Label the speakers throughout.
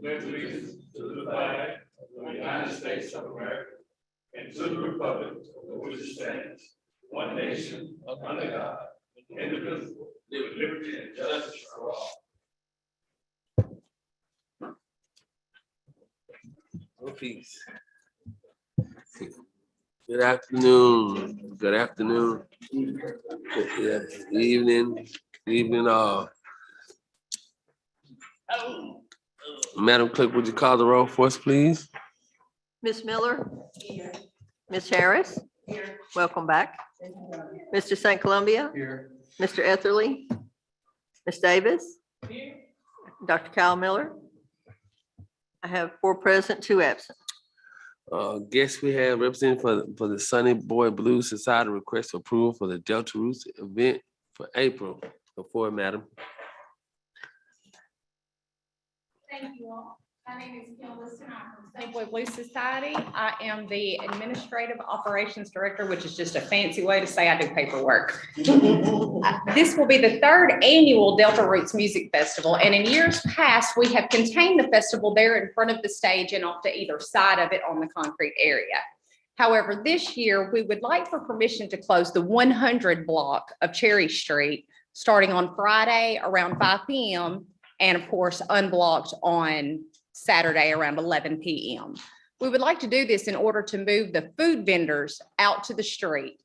Speaker 1: Pledge allegiance to the flag of the United States of America and to the republic for which it stands, one nation, under God, indivisible, with liberty and justice for all.
Speaker 2: Oh, peace. Good afternoon. Good afternoon. Good evening all. Madam Clerk, would you call the roll for us, please?
Speaker 3: Ms. Miller? Here. Ms. Harris? Here. Welcome back. Mr. St. Columbia?
Speaker 1: Here.
Speaker 3: Mr. Etherly? Ms. Davis? Here. Dr. Kyle Miller? I have 4 present, 2 absent.
Speaker 2: Guess we have representative for the Sunny Boy Blues Society request for approval for the Delta Roots event for April. Go forward, madam.
Speaker 4: Thank you all. My name is Kim Liston. I'm from Sunny Boy Blues Society. I am the Administrative Operations Director, which is just a fancy way to say I do paperwork. This will be the 3rd annual Delta Roots Music Festival, and in years past, we have contained the festival there in front of the stage and off to either side of it on the concrete area. However, this year, we would like for permission to close the 100 block of Cherry Street starting on Friday around 5 p.m. and of course, unblocked on Saturday around 11 p.m. We would like to do this in order to move the food vendors out to the street,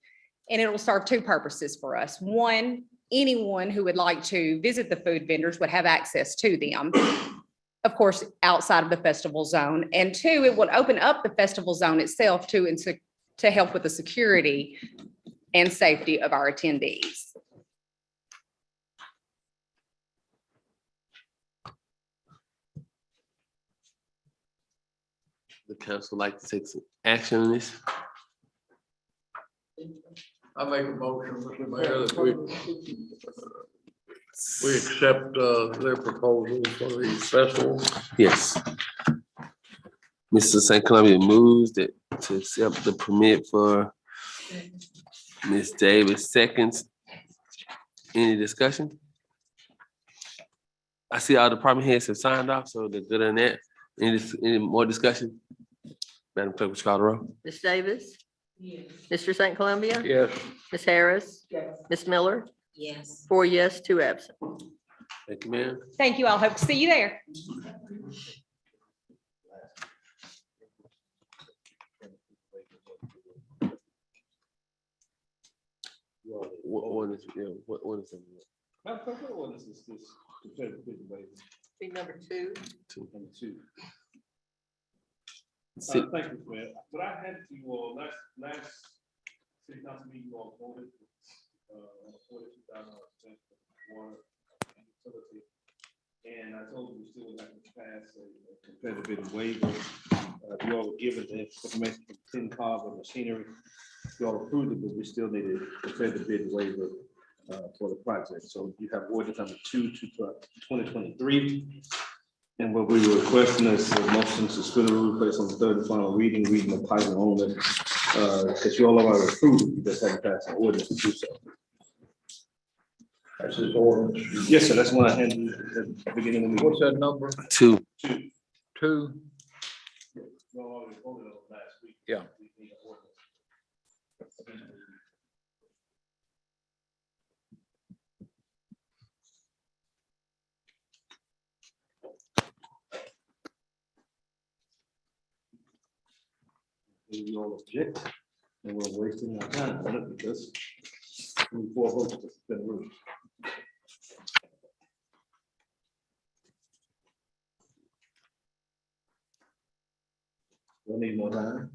Speaker 4: and it will serve 2 purposes for us. 1, anyone who would like to visit the food vendors would have access to them, of course, outside of the festival zone. And 2, it would open up the festival zone itself to help with the security and safety of our attendees.
Speaker 2: The council like to take some action on this.
Speaker 5: I make a motion, Mr. Mayor, that we accept their proposal for the festival.
Speaker 2: Yes. Mr. St. Columbia moves that to accept the permit for Ms. Davis, seconds. Any discussion? I see all the department heads have signed off, so they're good on that. Any more discussion? Madam Clerk, would you call the roll?
Speaker 3: Ms. Davis? Yes. Mr. St. Columbia?
Speaker 5: Yes.
Speaker 3: Ms. Harris? Yes. Ms. Miller? Yes. 4 yes, 2 absent.
Speaker 2: Thank you, ma'am.
Speaker 4: Thank you all. Hope to see you there.
Speaker 2: What one is, yeah, what one is it?
Speaker 1: What is this competitive bid waiver?
Speaker 3: Be number 2.
Speaker 1: Number 2.
Speaker 2: Sit.
Speaker 1: Thank you, Mayor. What I had to you all last city council meeting, you all voted on a $42,000 water and utility. And I told you we still have to pass a competitive bid waiver. You all were given the information from Tin Cobb and machinery. You all approved it, but we still need a competitive bid waiver for the project. So you have ordinance number 2 to 2023. And what we were requesting is a motion to suspend the rule, place on the 3rd and final reading the title only. Because you all have already approved, you just haven't passed an ordinance to do so.
Speaker 5: That's his ordinance.
Speaker 1: Yes, sir, that's one I handed you at the beginning of the meeting.
Speaker 5: What's that number?
Speaker 2: 2.
Speaker 5: 2?
Speaker 1: You all already voted on it last week.
Speaker 5: Yeah.
Speaker 1: We need an ordinance. We all object, and we're wasting our time on it because we 4 votes to suspend the rules. We'll need more time.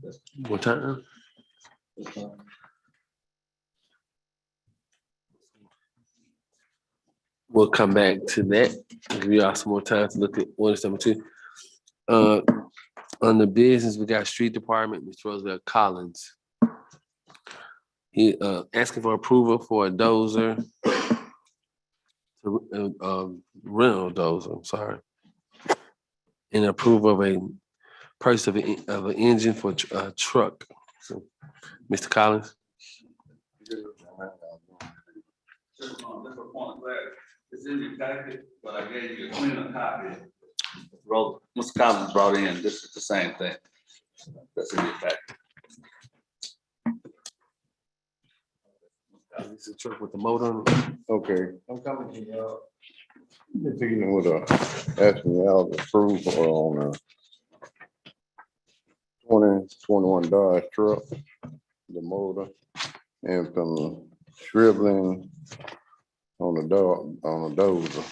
Speaker 2: What time?
Speaker 1: That's fine.
Speaker 2: We'll come back to that. Give you all some more time to look at ordinance number 2. On the business, we got street department, Mr. Roosevelt Collins. He asking for approval for a dozer. Rental dozer, I'm sorry. And approval of a purchase of an engine for a truck. So, Mr. Collins,
Speaker 6: Just on this point of clarity, it's in your packet, but I gave you a cleaner copy. Mr. Collins brought in, this is the same thing. That's in your packet.
Speaker 2: it's a truck with the motor on it.
Speaker 7: Okay. I'm coming to you. If you know what, asking y'all to approve on a 2021 Dodge truck, the motor, and some scribbling on the dozer.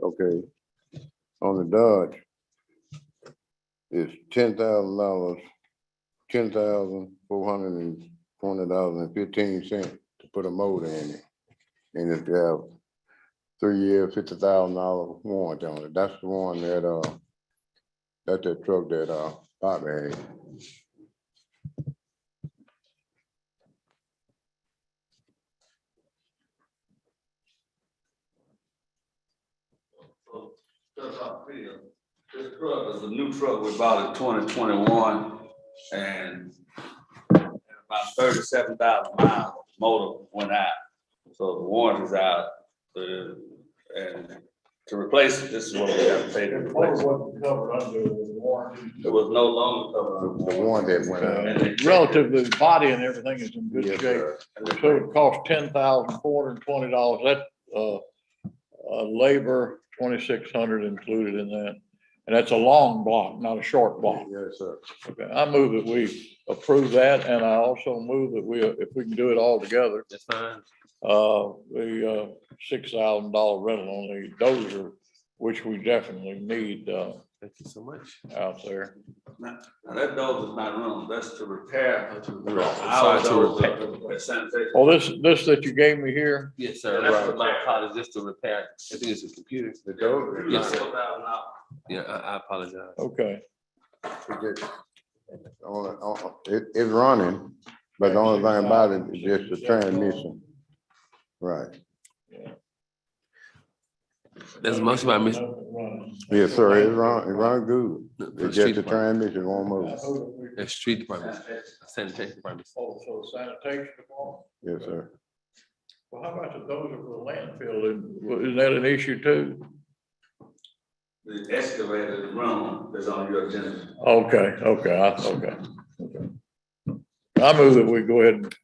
Speaker 7: Okay, on the Dodge, it's $10,000, $10,420.15 to put a motor in it. And if you have 3 year, $50,000 warranty on it, that's the one that, that's the truck that, Bobby had.
Speaker 6: So, just off field, this truck is a new truck we bought in 2021 and about 37,000 miles, motor went out. So the warranty's out, and to replace it, this is what we have to pay to replace it. It was no longer covered.
Speaker 7: The one that went out.
Speaker 6: And they-
Speaker 8: Relatively, the body and everything is in good
Speaker 7: Yes,
Speaker 8: shape.
Speaker 7: sir.
Speaker 8: So it costs $10,420. That's, labor, 2,600 included in that. And that's a long block, not a short block.
Speaker 7: Yes, sir.
Speaker 8: Okay, I move that we approve that, and I also move that if we can do it all together,
Speaker 2: That's fine.
Speaker 8: the $6,000 rental on the dozer, which we definitely need
Speaker 2: Thank you so much.
Speaker 8: out there.
Speaker 6: Now, that dozer is not running, that's to repair.
Speaker 2: I'm
Speaker 6: Our
Speaker 2: sorry to
Speaker 6: dozer,
Speaker 2: repair.
Speaker 6: sanitation.
Speaker 8: Oh, this that you gave me here?
Speaker 2: Yes, sir.
Speaker 6: Yeah, that's
Speaker 2: Right. My
Speaker 6: repair.
Speaker 2: apologies, just to repair. I think it's a computer.
Speaker 7: The dozer,
Speaker 2: Yes, sir.
Speaker 6: $4,000.
Speaker 2: Yeah, I apologize.
Speaker 8: Okay.
Speaker 7: it's running, but the only thing about it is just the transmission. Right.
Speaker 2: That's most of my miss.
Speaker 7: Yes, sir, it run good.
Speaker 2: The
Speaker 7: It's
Speaker 2: street
Speaker 7: just the
Speaker 2: department.
Speaker 7: transmission won't move.
Speaker 2: That's street department, sanitation department.
Speaker 8: Oh, so sanitation department?
Speaker 7: Yes, sir.
Speaker 8: Well, how about the dozer for the landfill? Is that an issue too?
Speaker 6: The excavator room is on your agenda.
Speaker 8: Okay. I move that we go ahead and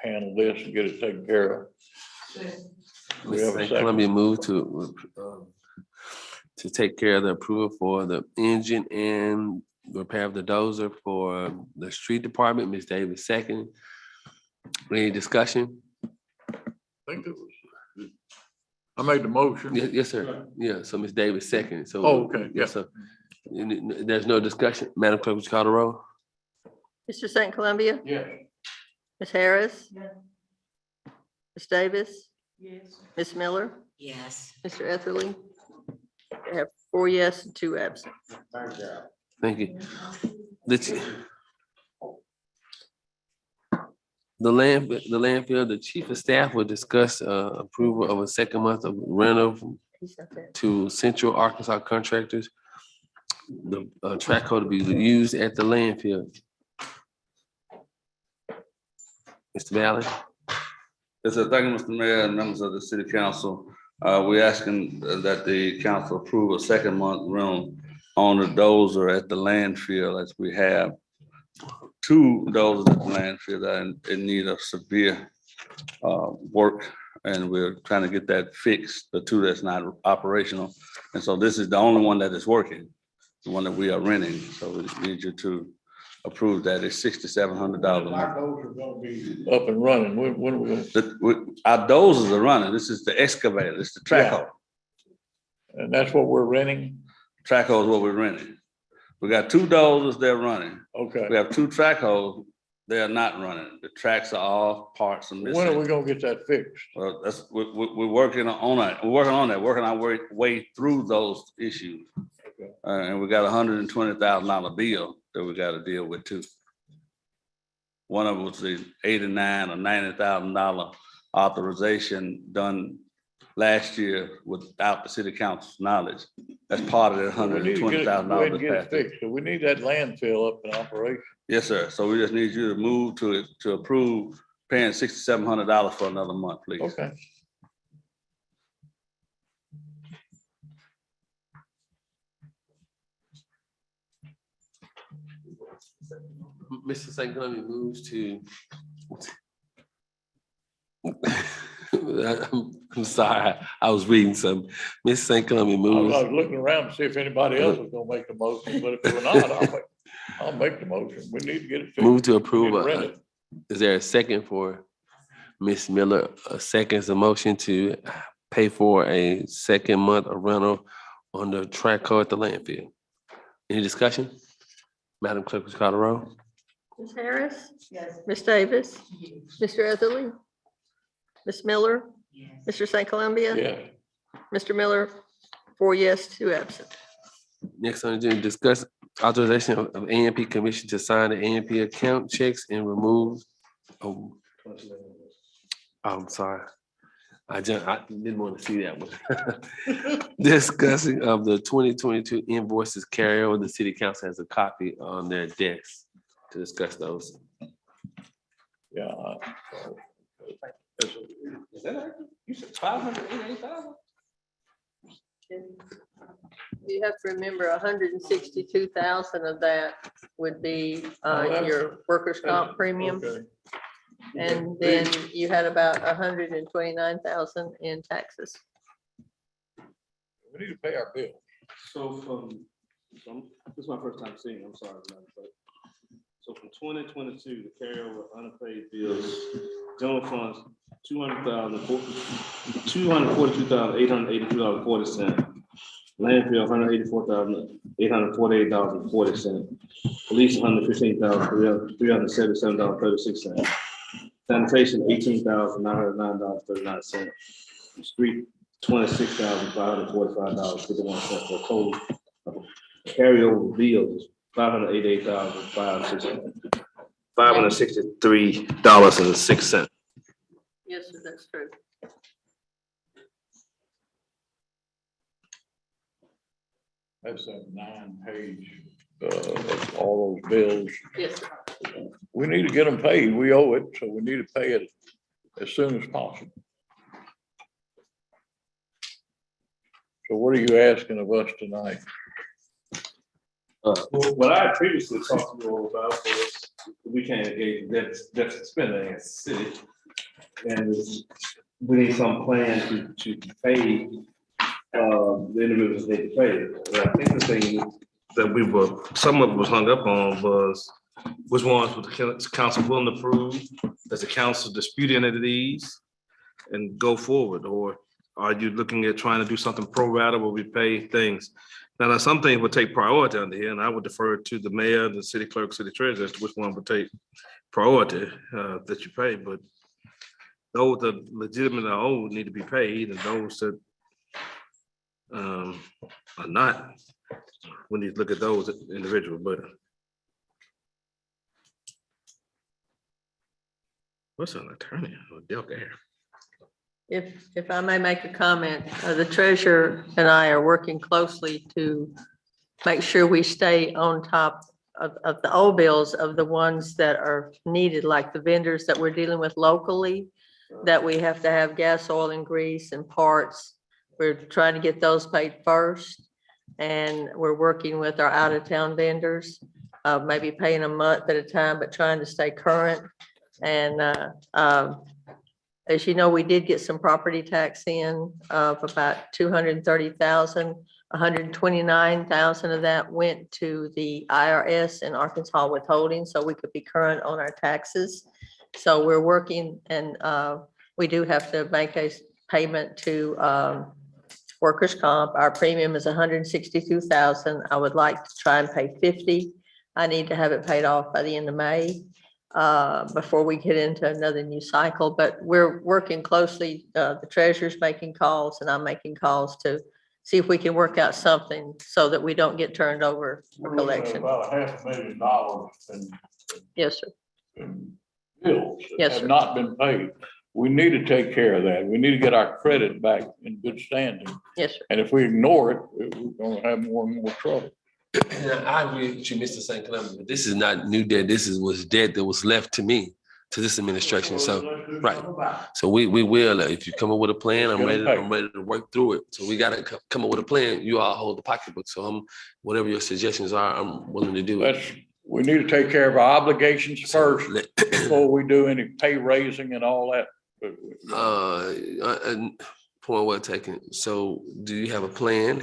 Speaker 8: handle this and get it taken care of. We have a
Speaker 2: St.
Speaker 8: second.
Speaker 2: Columbia moved to take care of the approval for the engine and repair of the dozer for the street department. Ms. Davis second. Any discussion?
Speaker 8: I made the motion.
Speaker 2: Yes, sir. Yeah, so Ms. Davis second. So.
Speaker 8: Oh, okay, yeah.
Speaker 2: Yes, sir. There's no discussion. Madam Clerk, would you call the roll?
Speaker 3: Mr. St. Columbia,
Speaker 8: Yeah.
Speaker 3: Ms. Harris. Ms. Davis. Yes. Ms. Miller,
Speaker 9: Yes.
Speaker 3: Mr. Etherly. I have 4 yes and 2 absent.
Speaker 2: Thank you. The landfill, the chief of staff will discuss approval of a second month of rental to Central Arkansas Contractors. The track code to be used at the landfill. Mr. Valley?
Speaker 6: Yes, sir. Thank you, Mr. Mayor and members of the city council. We're asking that the council approve a second month rental on the dozer at the landfill, as we have 2 dozers at the landfill that are in need of severe work. And we're trying to get that fixed, the 2 that's not operational. And so this is the only one that is working, the one that we are renting. So we need you to approve that. It's $6,700 a month.
Speaker 8: Our dozer gonna be up and running. When are we gonna?
Speaker 6: Our dozers are running. This is the excavator. It's the track hoe.
Speaker 8: And that's what we're renting?
Speaker 6: Track hoe is what we're renting. We got 2 dozers, they're running.
Speaker 8: Okay.
Speaker 6: We have 2 track hoes, they are not running. The tracks are off, parts are
Speaker 8: When are we
Speaker 6: missing.
Speaker 8: gonna get that fixed?
Speaker 6: Well, we're working on it. We're working on that, working our way through those issues.
Speaker 8: Okay.
Speaker 6: And we got $120,000 bill that we gotta deal with too. One of them was the $89,000 or $90,000 authorization done last year without the city council's knowledge. That's part of that
Speaker 8: We need to get it- go ahead
Speaker 6: $120,000.
Speaker 8: and get it fixed. So we need that landfill up in operation.
Speaker 6: Yes, sir. So we just need you to move to approve paying $6,700 for another month, please.
Speaker 8: Okay.
Speaker 2: Mr. St. Columbia moves to. I'm sorry, I was reading some. Mr. St. Columbia
Speaker 8: I
Speaker 2: moves.
Speaker 8: was looking around to see if anybody else was gonna make the motion, but if we're not, I'll make the motion. We need to get it fixed.
Speaker 2: Move to
Speaker 8: We
Speaker 2: approve.
Speaker 8: need to rent it.
Speaker 2: Is there a second for Ms. Miller? A second is a motion to pay for a second month of rental on the track car at the landfill. Any discussion? Madam Clerk, please call the roll.
Speaker 3: Ms. Harris? Yes. Ms. Davis? Mr. Etherly? Ms. Miller? Mr. St. Columbia?
Speaker 8: Yeah,
Speaker 3: Mr. Miller, 4 yes, 2 absent.
Speaker 2: Next on the agenda, discuss authorization of A&P Commission to sign the A&P account checks and remove. Oh, I'm sorry. I didn't want to see that one. Discussing of the 2022 invoices carryover. The city council has a copy on their desk to discuss those.
Speaker 8: yeah.
Speaker 1: Is that accurate? You said 588,000?
Speaker 3: You have to remember 162,000 of that would be
Speaker 8: that's-
Speaker 3: your workers' comp premium.
Speaker 8: Okay.
Speaker 3: And then you had about 129,000 in taxes.
Speaker 8: We need to pay our bill.
Speaker 1: So this is my first time seeing it, I'm sorry. But so from 2022, the carryover unpaid bills, general funds, $242,882.40. Landfill, $184,848.40. Police, $115,377.36. Sanitation, $18,909.39. Street, $26,545.51 for a total of carryover bills, $563.06.
Speaker 3: Yes, sir, that's true.
Speaker 8: That's a 9-page, of all those bills.
Speaker 3: Yes, sir.
Speaker 8: We need to get them paid. We owe it, so we need to pay it as soon as possible. So what are you asking of us tonight?
Speaker 1: What I had previously talked to you all about was we can't engage in deficit spending as a city. And we need some plan to pay the individuals need to pay. And I think the thing that some of it was hung up on was which ones would the council willing to approve? Does the council dispute any of these and go forward? Or are you looking at trying to do something pro rata where we pay things? Now, some things would take priority under here, and I would defer to the mayor, the city clerk, city treasurer, as to which one would take priority that you pay. But those that legitimately are owed need to be paid, and those that are not, we need to look at those individuals. But what's an attorney or Del Gare?
Speaker 3: If I may make a comment, the treasurer and I are working closely to make sure we stay on top of the old bills, of the ones that are needed, like the vendors that we're dealing with locally, that we have to have gas, oil, and grease and parts. We're trying to get those paid first. And we're working with our out-of-town vendors, maybe paying a month at a time, but trying to stay current. And as you know, we did get some property tax in of about 230,000. 129,000 of that went to the IRS and Arkansas withholding, so we could be current on our taxes. So we're working, and we do have to make a payment to workers' comp. Our premium is 162,000. I would like to try and pay 50. I need to have it paid off by the end of May before we get into another new cycle. But we're working closely. The treasurer's making calls, and I'm making calls to see if we can work out something so that we don't get turned over for
Speaker 8: We're looking at
Speaker 3: collection.
Speaker 8: about $500,000
Speaker 3: Yes, sir.
Speaker 8: in bills that
Speaker 3: Yes,
Speaker 8: have
Speaker 3: sir.
Speaker 8: not been paid. We need to take care of that. We need to get our credit back in good standing.
Speaker 3: Yes, sir.
Speaker 8: And if we ignore it, we're gonna have more and more trouble.
Speaker 2: And I agree with you, Mr. St. Columbus, but this is not new debt. This was debt that was left to me, to this administration. So, right. So we will, if you come up with a plan, I'm ready to work through it. So we gotta come up with a plan. You all hold the pocketbook. So whatever your suggestions are, I'm willing to do it.
Speaker 8: We need to take care of our obligations first before we do any pay raising and all that.
Speaker 2: Point well taken. So do you have a plan?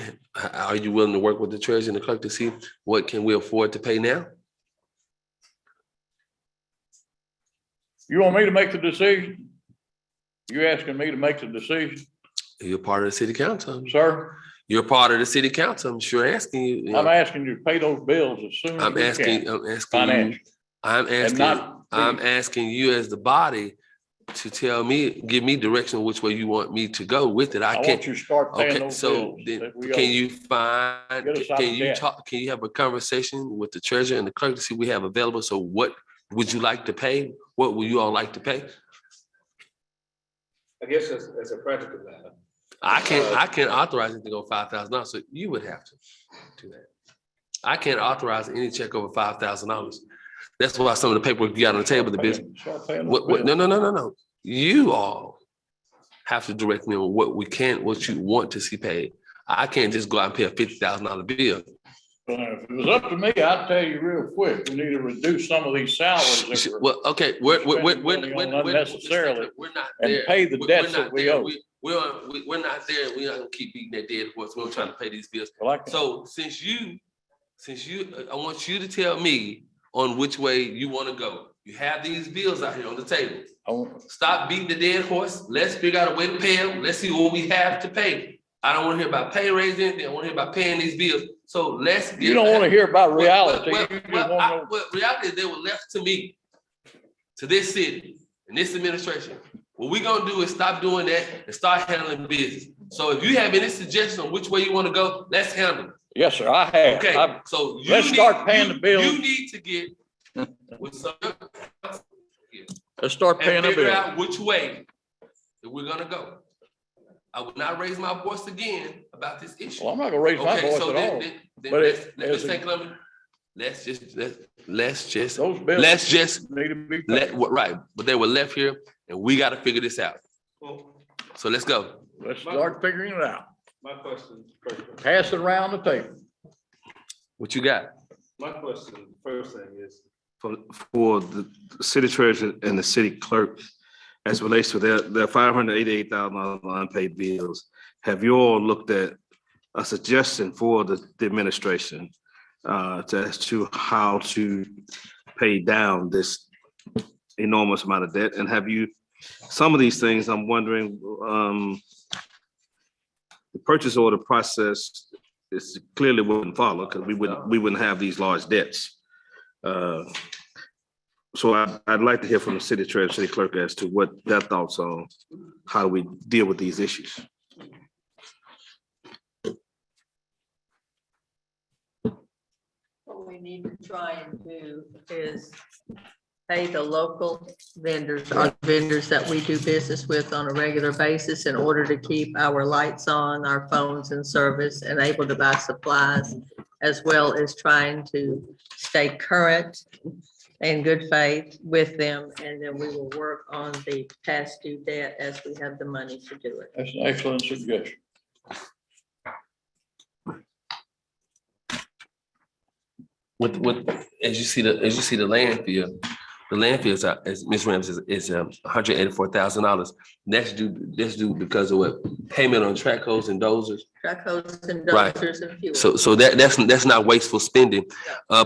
Speaker 2: Are you willing to work with the treasurer and the clerk to see what can we afford to pay now?
Speaker 8: You want me to make the decision? You asking me to make the decision,
Speaker 2: You're part of the city council.
Speaker 8: sir?
Speaker 2: You're part of the city council. I'm sure asking you.
Speaker 8: I'm asking you to pay those bills as soon as we can.
Speaker 2: I'm asking you as the body to tell me, give me direction which way you want me to go with it.
Speaker 8: I want you to start paying those bills. that we
Speaker 2: Can
Speaker 8: owe.
Speaker 2: you find,
Speaker 8: Get us out
Speaker 2: can
Speaker 8: of
Speaker 2: you
Speaker 8: debt.
Speaker 2: talk, can you have a conversation with the treasurer and the clerk to see what we have available? So what would you like to pay? What would you all like to pay?
Speaker 1: I guess as a practical matter,
Speaker 2: I can't authorize anything over $5,000, so you would have to do that. I can't authorize any check over $5,000. That's why some of the paperwork you got on the table, the business.
Speaker 8: Start paying those bills.
Speaker 2: No. You all have to direct me on what you want to see paid. I can't just go out and pay a $50,000 bill.
Speaker 8: If it was up to me, I'd tell you real quick, we need to reduce some of these salaries. that we're
Speaker 2: Well, okay, we're
Speaker 8: spending money on unnecessarily
Speaker 2: we're not
Speaker 8: and
Speaker 2: there.
Speaker 8: pay the
Speaker 2: We're
Speaker 8: debts
Speaker 2: not
Speaker 8: that we
Speaker 2: there.
Speaker 8: owe.
Speaker 2: We're not there. We're not gonna keep beating that dead horse. We're trying to pay these bills.
Speaker 8: Well, I can-
Speaker 2: So since I want you to tell me on which way you want to go. You have these bills out here on the table.
Speaker 8: I want-
Speaker 2: Stop beating the dead horse. Let's figure out a way to pay them. Let's see what we have to pay. I don't want to hear about pay raising. I want to hear about paying these bills. So let's get.
Speaker 8: You don't want to hear about reality.
Speaker 2: Well,
Speaker 8: You just want to know.
Speaker 2: reality is they were left to me, to this city and this administration. What we're gonna do is stop doing that and start handling business. So if you have any suggestions on which way you want to go, let's handle it.
Speaker 8: Yes, sir, I have.
Speaker 2: Okay, so
Speaker 8: let's start paying the bills.
Speaker 2: You need to get with some.
Speaker 8: Let's start paying
Speaker 2: And
Speaker 8: the
Speaker 2: figure
Speaker 8: bills.
Speaker 2: out which way that we're gonna go. I will not raise my voice again about this issue.
Speaker 8: Well, I'm not gonna raise my
Speaker 2: Okay,
Speaker 8: voice
Speaker 2: so
Speaker 8: at all.
Speaker 2: then
Speaker 8: But
Speaker 2: let's take Columbia. Let's just
Speaker 8: Those bills
Speaker 2: let's just
Speaker 8: need to be paid.
Speaker 2: right. But they were left here, and we got to figure this out.
Speaker 1: well,
Speaker 2: So let's go.
Speaker 8: Let's start figuring it out.
Speaker 1: my question first.
Speaker 8: Pass it around the table.
Speaker 2: What you got?
Speaker 1: My question, first thing is,
Speaker 9: for the city treasurer and the city clerk as relates to their $588,000 unpaid bills. Have you all looked at a suggestion for the administration as to how to pay down this enormous amount of debt? And have you, some of these things, I'm wondering, the purchase order process is clearly wouldn't follow because we wouldn't have these large debts. So I'd like to hear from the city treasurer, city clerk as to what their thoughts on how do we deal with these issues.
Speaker 3: What we need to try and do is pay the local vendors, or vendors that we do business with on a regular basis in order to keep our lights on, our phones in service, and able to buy supplies, as well as trying to stay current in good faith with them. And then we will work on the past due debt as we have the money to do it.
Speaker 8: That's an excellent suggestion.
Speaker 2: With as you see the landfill is as Ms. Rams is $184,000. That's due because of what payment on track hoes and dozers.
Speaker 3: Truck hoses and
Speaker 2: Right.
Speaker 3: dumpsters and fuel.
Speaker 2: So that's not wasteful spending.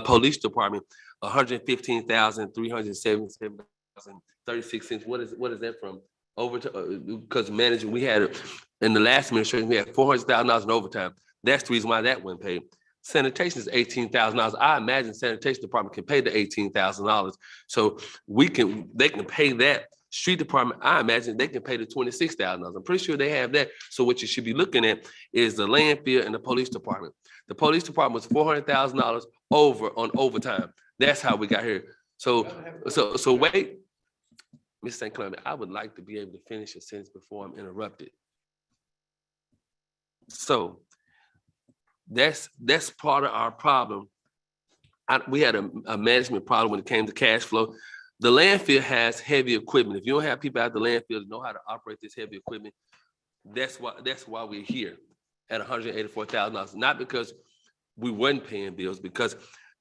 Speaker 2: Police department, $115,377.36. What is that from? Over to because managing, we had in the last administration, we had $400,000 in overtime. That's the reason why that wasn't paid. Sanitation is $18,000. I imagine sanitation department can pay the $18,000. So they can pay that Street department, I imagine they can pay the $26,000. I'm pretty sure they have that. So what you should be looking at is the landfill and the police department. The police department was $400,000 over on overtime. That's how we got here. So wait, Ms. St. Clement, I would like to be able to finish a sentence before I'm interrupted. So that's part of our problem. We had a management problem when it came to cash flow. The landfill has heavy equipment. If you don't have people at the landfill that know how to operate this heavy equipment, that's why we're here at $184,000. Not because we weren't paying bills, because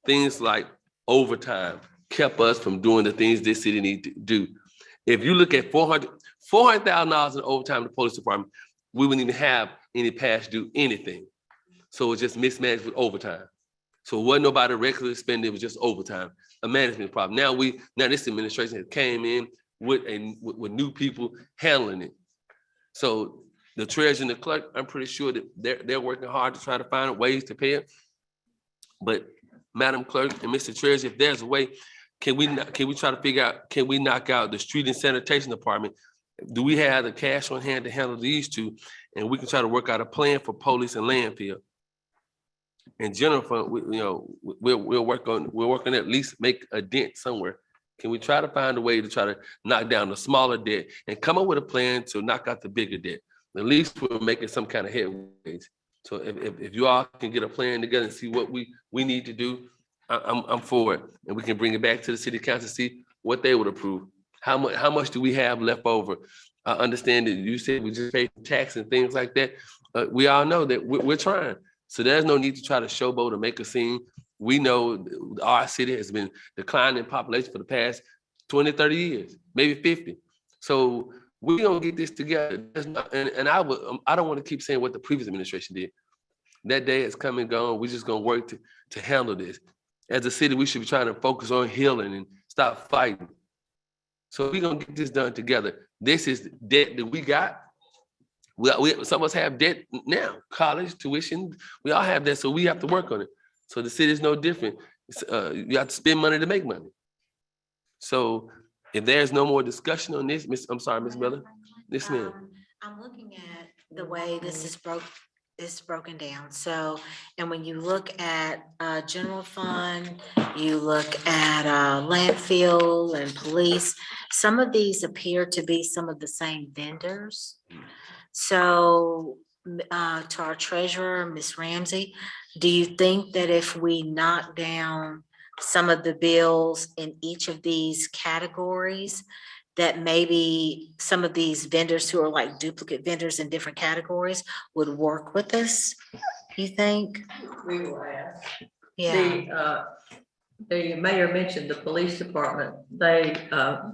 Speaker 2: things like overtime kept us from doing the things this city needs to do. If you look at $400,000 in overtime in the police department, we wouldn't even have any past due anything. So it's just mismanaged with overtime. So it wasn't nobody regularly spending, it was just overtime, a management problem. Now this administration has came in with new people handling it. So the treasurer and the clerk, I'm pretty sure that they're working hard to try to find ways to pay it. But Madam Clerk and Mr. Treasurer, if there's a way, can we try to figure out, can we knock out the street and sanitation department? Do we have the cash on hand to handle these two? And we can try to work out a plan for police and landfill. In general fund, we'll work on at least make a dent somewhere. Can we try to find a way to try to knock down the smaller debt and come up with a plan to knock out the bigger debt? At least we're making some kind of headways. So if you all can get a plan together and see what we need to do, I'm for it. And we can bring it back to the city council, see what they would approve. How much do we have left over? I understand that you said we just pay tax and things like that. We all know that we're trying. So there's no need to try to showboat or make a scene. We know our city has been declining in population for the past 20, 30 years, maybe 50. So we're gonna get this together. I don't want to keep saying what the previous administration did. That day has come and gone. We're just gonna work to handle this. As a city, we should be trying to focus on healing and stop fighting. So we're gonna get this done together. This is debt that we got. Some of us have debt now, college, tuition, we all have that, so we have to work on it. So the city is no different. You have to spend money to make money. So if there's no more discussion on this, Ms. Miller. Yes, ma'am.
Speaker 10: I'm looking at the way this is broken down. So, and when you look at general fund, you look at landfill and police, some of these appear to be some of the same vendors. So to our treasurer, Ms. Ramsey, do you think that if we knock down some of the bills in each of these categories, that maybe some of these vendors who are like duplicate vendors in different categories would work with us, you think?
Speaker 3: We will ask.
Speaker 10: Yeah.
Speaker 3: The mayor mentioned the police department. There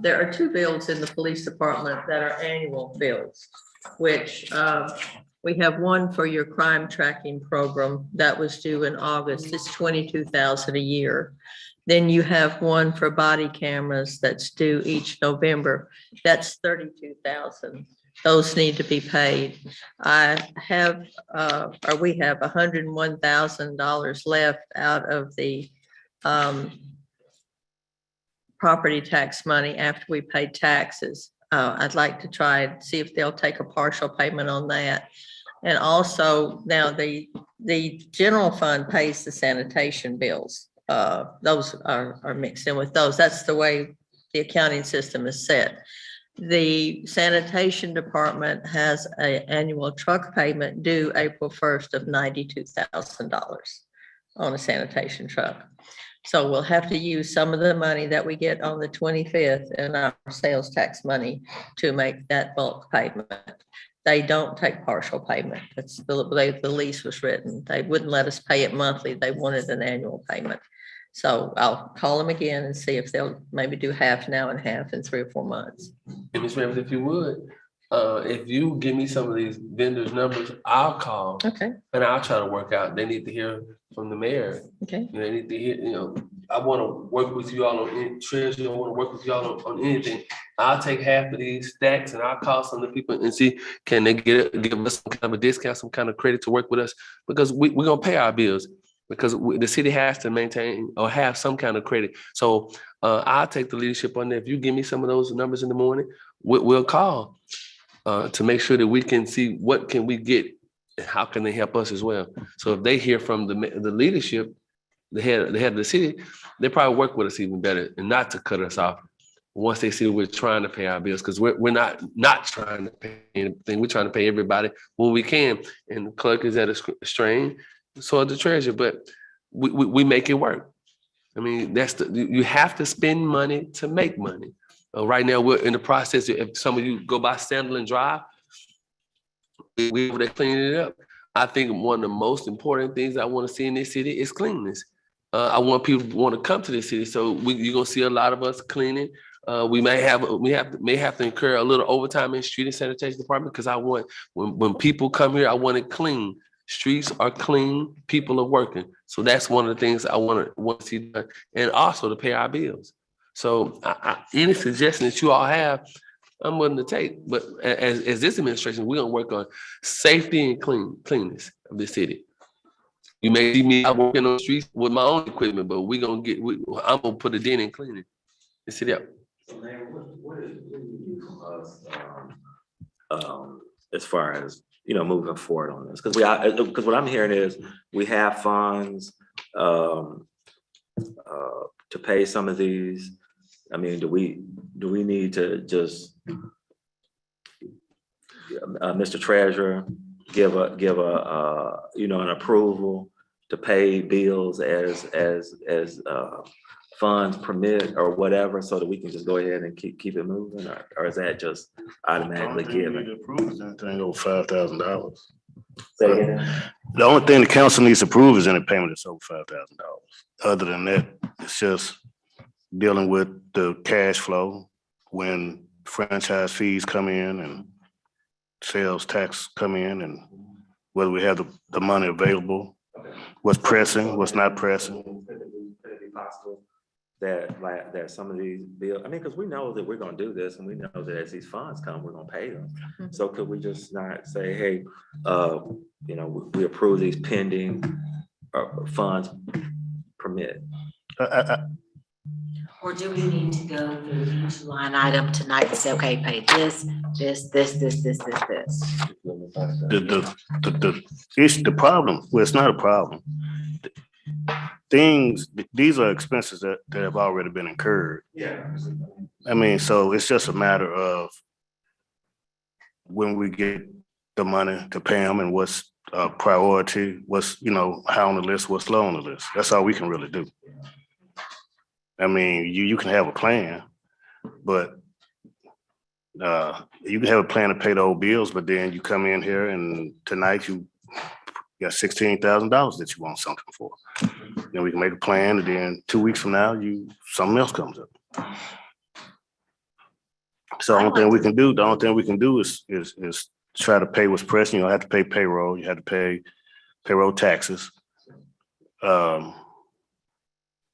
Speaker 3: are two bills in the police department that are annual bills, which we have one for your crime tracking program that was due in August. It's $22,000 a year. Then you have one for body cameras that's due each November. That's $32,000. Those need to be paid. We have $101,000 left out of the property tax money after we pay taxes. I'd like to try and see if they'll take a partial payment on that. And also now the general fund pays the sanitation bills. Those are mixed in with those. That's the way the accounting system is set. The sanitation department has an annual truck payment due April 1st of $92,000 on a sanitation truck. So we'll have to use some of the money that we get on the 25th in our sales tax money to make that bulk payment. They don't take partial payment. That's the way the lease was written. They wouldn't let us pay it monthly. They wanted an annual payment. So I'll call them again and see if they'll maybe do half now and half in 3 or 4 months.
Speaker 2: And Ms. Ramsey, if you would, if you give me some of these vendors' numbers, I'll call.
Speaker 3: Okay.
Speaker 2: And I'll try to work out. They need to hear from the mayor.
Speaker 3: Okay.
Speaker 2: They need to hear, I want to work with you all on any treasury. I want to work with you all on anything. I'll take half of these stacks and I'll call some of the people and see, can they give us some kind of a discount, some kind of credit to work with us? Because we're going to pay our bills. Because the city has to maintain or have some kind of credit. So I'll take the leadership on that. If you give me some of those numbers in the morning, we'll call to make sure that we can see what can we get and how can they help us as well. So if they hear from the leadership, the head of the city, they probably work with us even better and not to cut us off once they see we're trying to pay our bills, because we're not trying to pay anything. We're trying to pay everybody when we can. And the clerk is at a strain, so is the treasurer, but we make it work. I mean, you have to spend money to make money. Right now, we're in the process. If some of you go by Sandal and Drive, we're cleaning it up. I think one of the most important things I want to see in this city is cleanliness. I want people to want to come to this city, so you're gonna see a lot of us cleaning. We may have to incur a little overtime in street and sanitation department, because I want when people come here, I want it clean. Streets are clean, people are working. So that's one of the things I want to see done, and also to pay our bills. So any suggestion that you all have, I'm willing to take. But as this administration, we're gonna work on safety and cleanness of the city. You may see me out working on the streets with my own equipment, but I'm gonna put a dent in cleaning the city up.
Speaker 11: So Mayor, what is from us, as far as, moving forward on this? Because what I'm hearing is we have funds to pay some of these. I mean, do we need to just Mr. Treasurer give an approval to pay bills as funds permit or whatever, so that we can just go ahead and keep it moving, or is that just automatically given?
Speaker 9: Anything over $5,000.
Speaker 11: Say it again?
Speaker 9: The only thing the council needs to approve is any payment that's over $5,000. Other than that, it's just dealing with the cash flow when franchise fees come in and sales tax come in, and whether we have the money available, what's pressing, what's not pressing.
Speaker 11: Could it be possible that some of these bills, I mean, because we know that we're gonna do this, and we know that as these funds come, we're gonna pay them. So could we just not say, hey, we approve these pending funds permit?
Speaker 10: Or do we need to go through each line item tonight and say, okay, pay this.
Speaker 9: The problem, well, it's not a problem. These are expenses that have already been incurred.
Speaker 11: Yeah.
Speaker 9: I mean, so it's just a matter of when we get the money to pay them and what's priority, what's, high on the list, what's low on the list. That's all we can really do. I mean, you can have a plan, but you can have a plan to pay the old bills, but then you come in here and tonight you got $16,000 that you want something for. Then we can make a plan, and then 2 weeks from now, something else comes up. So the only thing we can do is try to pay what's pressing. You have to pay payroll. You have to pay payroll taxes.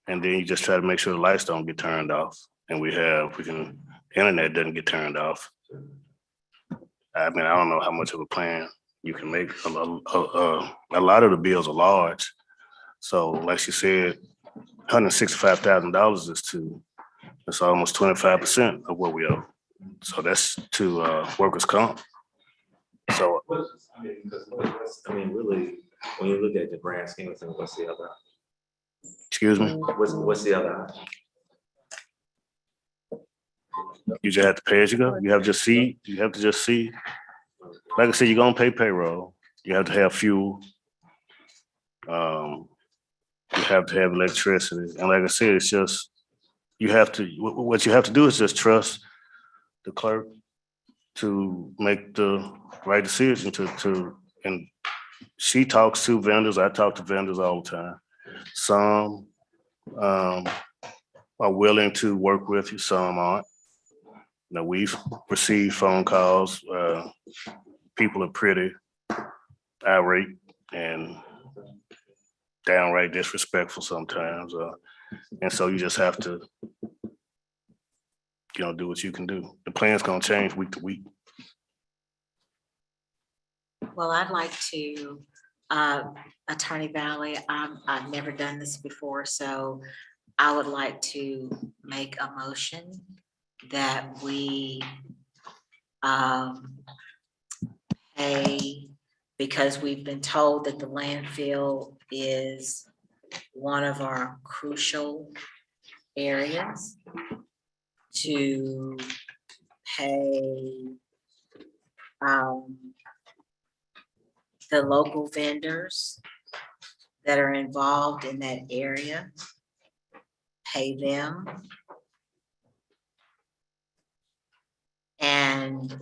Speaker 9: And then you just try to make sure the lights don't get turned off, and internet doesn't get turned off. I mean, I don't know how much of a plan you can make. A lot of the bills are large. So like she said, $165,000 it's almost 25% of what we owe. So that's to workers' comp. So
Speaker 11: Really, when you look at the grand scheme of things, what's the other?
Speaker 9: Excuse me?
Speaker 11: What's the other?
Speaker 9: You just have to pay as you go. You have to just see. Like I said, you're gonna pay payroll. You have to have fuel. You have to have electricity. And like I said, it's just, what you have to do is just trust the clerk to make the right decision and she talks to vendors. I talk to vendors all the time. Some are willing to work with you, some aren't. We've received phone calls. People are pretty irate and downright disrespectful sometimes. And so you just have to, do what you can do. The plan's gonna change week to week.
Speaker 10: Well, I'd like to, Attorney Valley, I've never done this before, so I would like to make a motion that we pay, because we've been told that the landfill is one of our crucial areas, to pay the local vendors that are involved in that area, pay them. And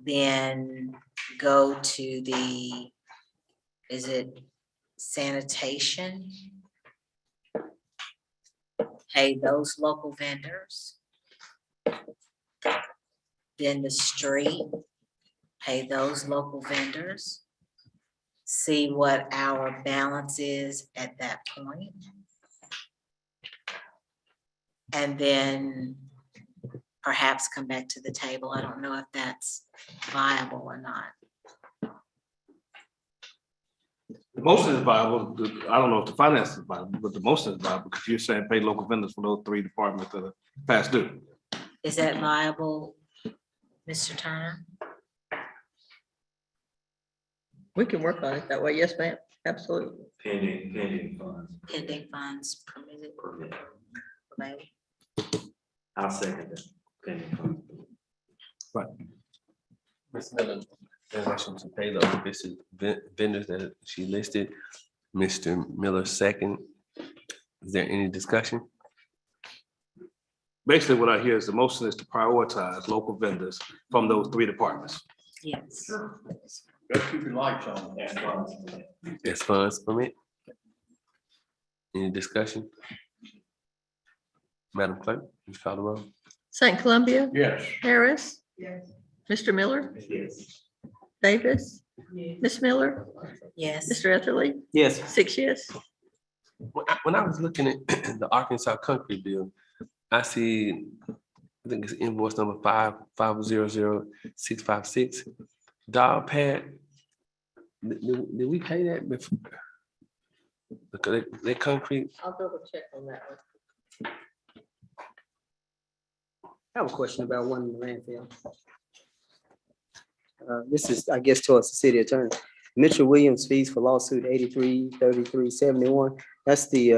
Speaker 10: then go to the, is it sanitation? Pay those local vendors. Then the street, pay those local vendors. See what our balance is at that point. And then perhaps come back to the table. I don't know if that's viable or not.
Speaker 9: The motion is viable. I don't know if the finance is viable, but the motion is viable because you're saying pay local vendors for those 3 departments that are past due.
Speaker 10: Is that viable, Mr. Turner?
Speaker 3: We can work on it that way. Yes, ma'am. Absolutely.
Speaker 11: Pending funds.
Speaker 10: Pending funds permitted. Maybe.
Speaker 11: I'll second that. Pending funds.
Speaker 2: Right. Ms. Miller, there's motion to pay the other vendors that she listed. Mr. Miller second. Is there any discussion?
Speaker 9: Basically, what I hear is the motion is to prioritize local vendors from those 3 departments.
Speaker 10: Yes.
Speaker 8: Let's keep your lights on.
Speaker 2: As funds permit? Any discussion? Madam Clerk, please call the roll.
Speaker 3: St. Columbia,
Speaker 8: Yes.
Speaker 3: Harris,
Speaker 4: Yes.
Speaker 3: Mr. Miller,
Speaker 11: Yes.
Speaker 3: Davis, Ms. Miller,
Speaker 10: Yes.
Speaker 3: Mr. Etherly,
Speaker 5: Yes.
Speaker 3: 6 yes.
Speaker 2: When I was looking at the Arkansas concrete bill, I see, I think it's invoice number 5500656. Dog pad. Did we pay that before? Because they concrete.
Speaker 3: I'll double check on that one.
Speaker 5: I have a question about one in the landfill. This is, I guess, towards the city attorney. Mitchell Williams fees for lawsuit 833371. That's the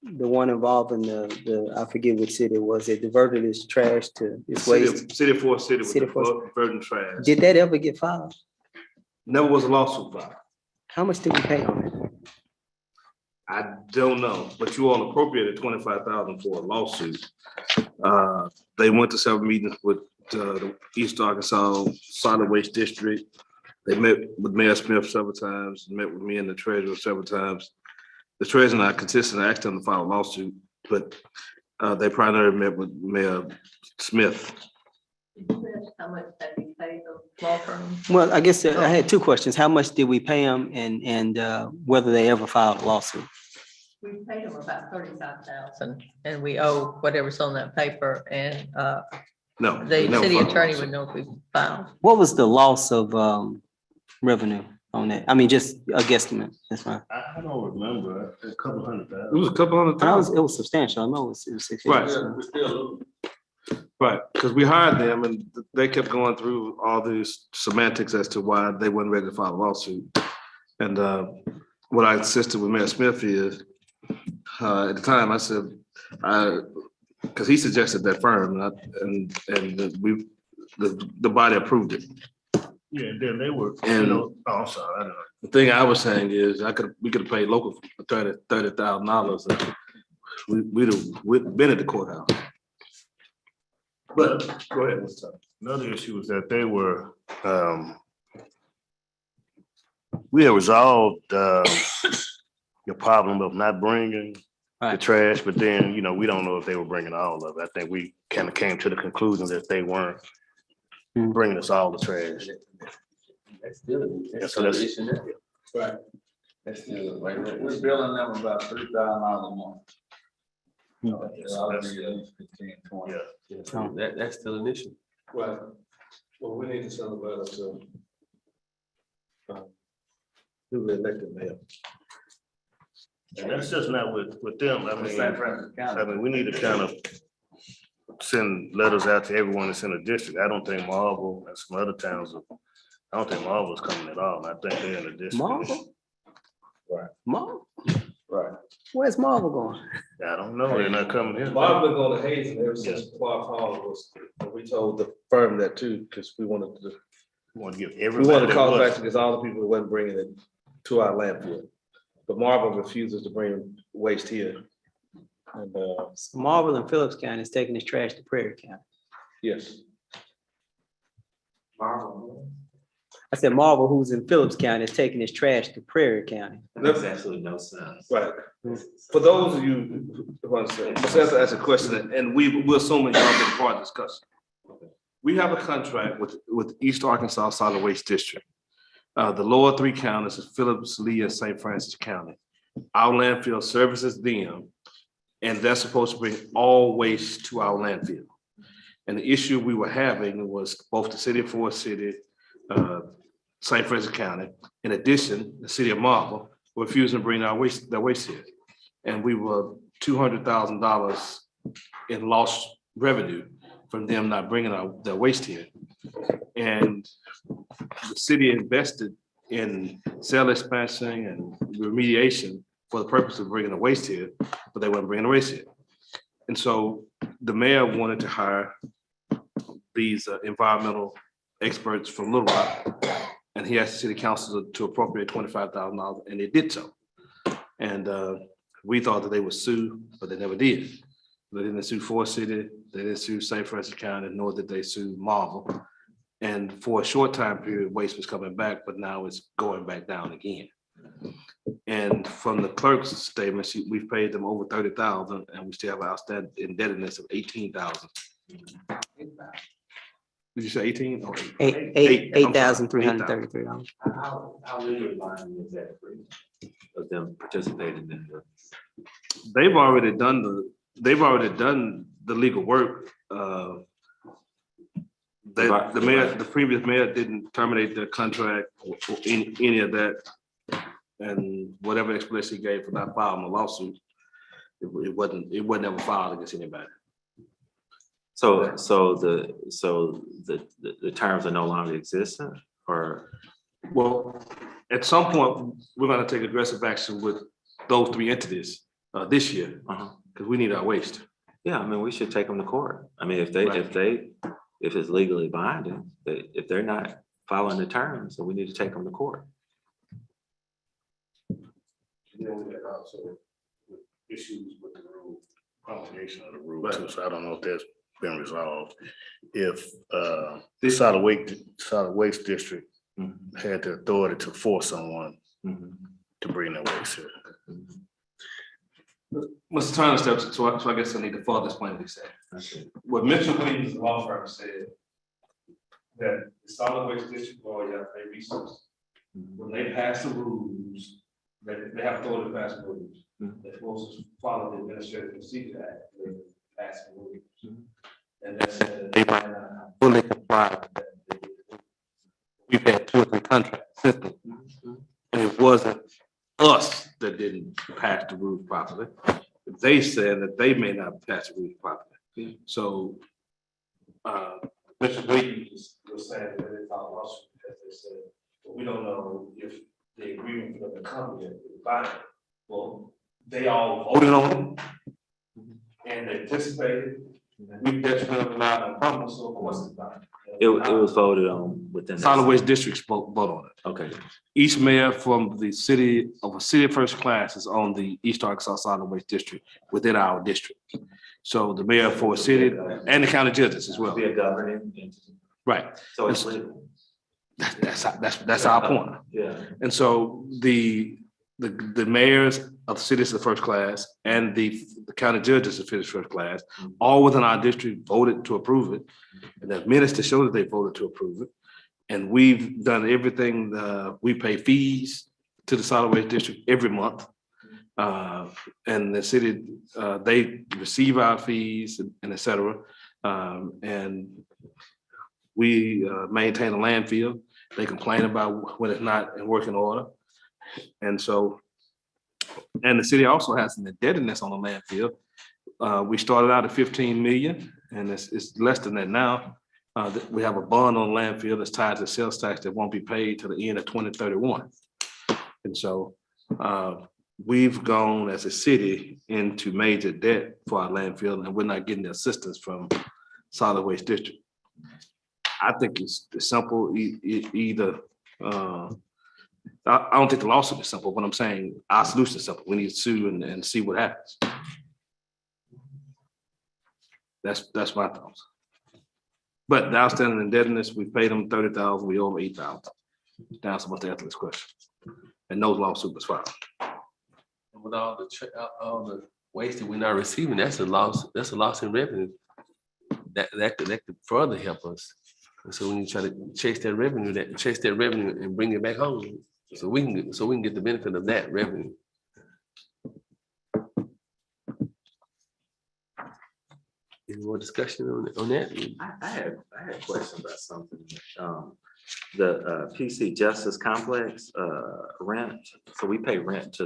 Speaker 5: one involving the, I forget which city it was. It diverted its trash to its waste.
Speaker 9: City of Forest City with
Speaker 5: City of Forest.
Speaker 9: the virgin trash.
Speaker 5: Did that ever get filed?
Speaker 9: Never was a lawsuit filed.
Speaker 5: How much did we pay on it?
Speaker 9: I don't know, but you all appropriated 25,000 for a lawsuit. They went to several meetings with the East Arkansas Solid Waste District. They met with Mayor Smith several times, met with me and the treasurer several times. The treasurer and I consistently asked them to file a lawsuit, but they primarily met with Mayor Smith.
Speaker 3: How much have you paid the law firm?
Speaker 5: Well, I guess I had 2 questions. How much did we pay them and whether they ever filed a lawsuit?
Speaker 3: We paid them about 35,000 and we owe whatever's on that paper and
Speaker 9: No.
Speaker 3: the
Speaker 9: they never
Speaker 3: city
Speaker 9: filed a
Speaker 3: attorney
Speaker 9: lawsuit.
Speaker 3: would know if we filed.
Speaker 5: What was the loss of revenue on that? I mean, just a guesstimate. That's fine.
Speaker 1: I don't remember, a couple $100,000.
Speaker 9: It was a couple $100,000.
Speaker 5: It was substantial. I know it was 6
Speaker 9: Right.
Speaker 5: years.
Speaker 9: Right, because we hired them and they kept going through all these semantics as to why they weren't ready to file a lawsuit. And what I insisted with Mayor Smith is, at the time I said, because he suggested that firm and the body approved it.
Speaker 1: Yeah, then they were,
Speaker 9: And-
Speaker 1: oh, I'm sorry, I don't know.
Speaker 9: The thing I was saying is we could have paid local $30,000 and we'd been at the courthouse. But go ahead, Mr. Tucker.
Speaker 1: Another issue was that they were, we had resolved the problem of not bringing the
Speaker 5: Right.
Speaker 1: trash, but then, we don't know if they were bringing all of it. I think we kind of came to the conclusion that they weren't bringing us all the trash.
Speaker 2: That's still,
Speaker 1: Yeah,
Speaker 2: that's
Speaker 1: so
Speaker 2: still an
Speaker 1: that's-
Speaker 2: issue now.
Speaker 12: Right.
Speaker 2: That's still, right,
Speaker 12: We're billing them about $3,000 a month.
Speaker 1: So that's-
Speaker 12: 15, 20.
Speaker 1: Yeah.
Speaker 2: that's still an issue.
Speaker 9: Well, we need to send a letter to the elected mayor.
Speaker 1: And that's just not with them.
Speaker 12: St. Francis County.
Speaker 1: we need to kind of
Speaker 9: send letters out to everyone that's in the district. I don't think Marlboro and some other towns, I don't think Marlboro's coming at all. I think they're in the district.
Speaker 5: Marvel?
Speaker 9: Right.
Speaker 5: Marvel?
Speaker 9: Right.
Speaker 5: Where's Marvel going?
Speaker 9: I don't know. They're not coming here.
Speaker 2: Bob been going to Hazen ever since Bob Hall was, we told the firm that too, because we wanted to,
Speaker 9: Want to give
Speaker 2: we
Speaker 9: everybody.
Speaker 2: wanted to
Speaker 9: that
Speaker 2: call
Speaker 9: was-
Speaker 2: back because all the people that wasn't bringing it to our landfill. But Marvin refuses to bring waste here. And,
Speaker 5: So Marvel and Phillips County is taking his trash to Prairie County.
Speaker 2: yes,
Speaker 5: I said Marvel, who's in Phillips County, is taking his trash to Prairie County.
Speaker 11: That makes absolutely no sense.
Speaker 2: right. For those of you who understand, just have to ask a question, and we're assuming y'all been part of the discussion. We have a contract with East Arkansas Solid Waste District. The lower three counties is Phillips, Lee, and St. Francis County. Our landfill services them, and they're supposed to bring all waste to our landfill. And the issue we were having was both the city of Forest City, St. Francis County. In addition, the city of Marble refusing to bring their waste here. And we were $200,000 in lost revenue from them not bringing their waste here. And the city invested in cell expansion and remediation for the purpose of bringing the waste here, but they weren't bringing the waste here. And so the mayor wanted to hire these environmental experts from Little Rock, and he asked the city council to appropriate $25,000, and they did so. And we thought that they would sue, but they never did. They didn't sue Forest City, they didn't sue St. Francis County, nor did they sue Marvel. And for a short time period, waste was coming back, but now it's going back down again. And from the clerk's statement, we've paid them over $30,000, and we still have outstanding indebtedness of $18,000. Did you say 18 or
Speaker 5: $8,333.
Speaker 11: How legally binding is that agreement of them participating in the?
Speaker 2: They've already done the legal work. The previous mayor didn't terminate their contract or any of that. And whatever explanation he gave for not filing a lawsuit, it wasn't ever filed against anybody.
Speaker 11: So the terms are no longer existent, or?
Speaker 2: Well, at some point, we're gonna take aggressive action with those three entities this year, because we need our waste.
Speaker 11: Yeah, I mean, we should take them to court. I mean, if it's legally binding, if they're not following the terms, then we need to take them to court.
Speaker 9: Then we had also issues with the rule, promulgation of the rule too, so I don't know if that's been resolved. If the solid waste district had the authority to force someone to bring their waste here.
Speaker 2: Mr. Turner steps, so I guess I need to further explain what he said. What Mitchell Williams, the law firm, said that the solid waste district law, you have a resource. When they pass the rules, they have authority to pass the rules. They're supposed to follow the Administrative Procedure Act, they pass the rules. And they said that they might not fully comply with that. We've had 2 or 3 contracts since then. And it wasn't us that didn't pass the rules properly. They said that they may not pass the rules properly. So Mr. Williams was saying that they filed a lawsuit because they said, well, we don't know if the agreement for the company is binding. Well, they all voted on it and they participated. We detrimentally relied on Congress, so of course it's binding.
Speaker 11: It was voted on within.
Speaker 2: Solid waste districts vote on it.
Speaker 11: Okay.
Speaker 2: Each mayor from the city of first class is on the East Arkansas Solid Waste District within our district. So the mayor for a city and the county judges as well.
Speaker 11: Be a governing entity.
Speaker 2: Right.
Speaker 11: So it's legal.
Speaker 2: That's our point.
Speaker 11: Yeah.
Speaker 2: And so the mayors of the cities of first class and the county judges of first class, all within our district voted to approve it. And there's minutes to show that they voted to approve it. And we've done everything, we pay fees to the solid waste district every month. And the city, they receive our fees and et cetera. And we maintain a landfill. They complain about when it's not in working order. And so, and the city also has an indebtedness on the landfill.
Speaker 9: We started out at 15 million and it's less than that now. We have a bond on landfill that's tied to sales tax that won't be paid till the end of 2031. And so we've gone as a city into major debt for our landfill and we're not getting the assistance from solid waste district. I think it's simple, either, I don't think the lawsuit is simple, but I'm saying our solution is simple. We need to sue and see what happens. That's my thoughts. But the outstanding indebtedness, we paid them 30,000, we owe them 8,000. Now someone to answer this question. And no lawsuit was filed.
Speaker 2: And with all the waste that we're not receiving, that's a loss in revenue. That could further help us. And so we need to try to chase that revenue and bring it back home. So we can get the benefit of that revenue. Any more discussion on that?
Speaker 11: I had a question about something. The PC Justice Complex rent, so we pay rent to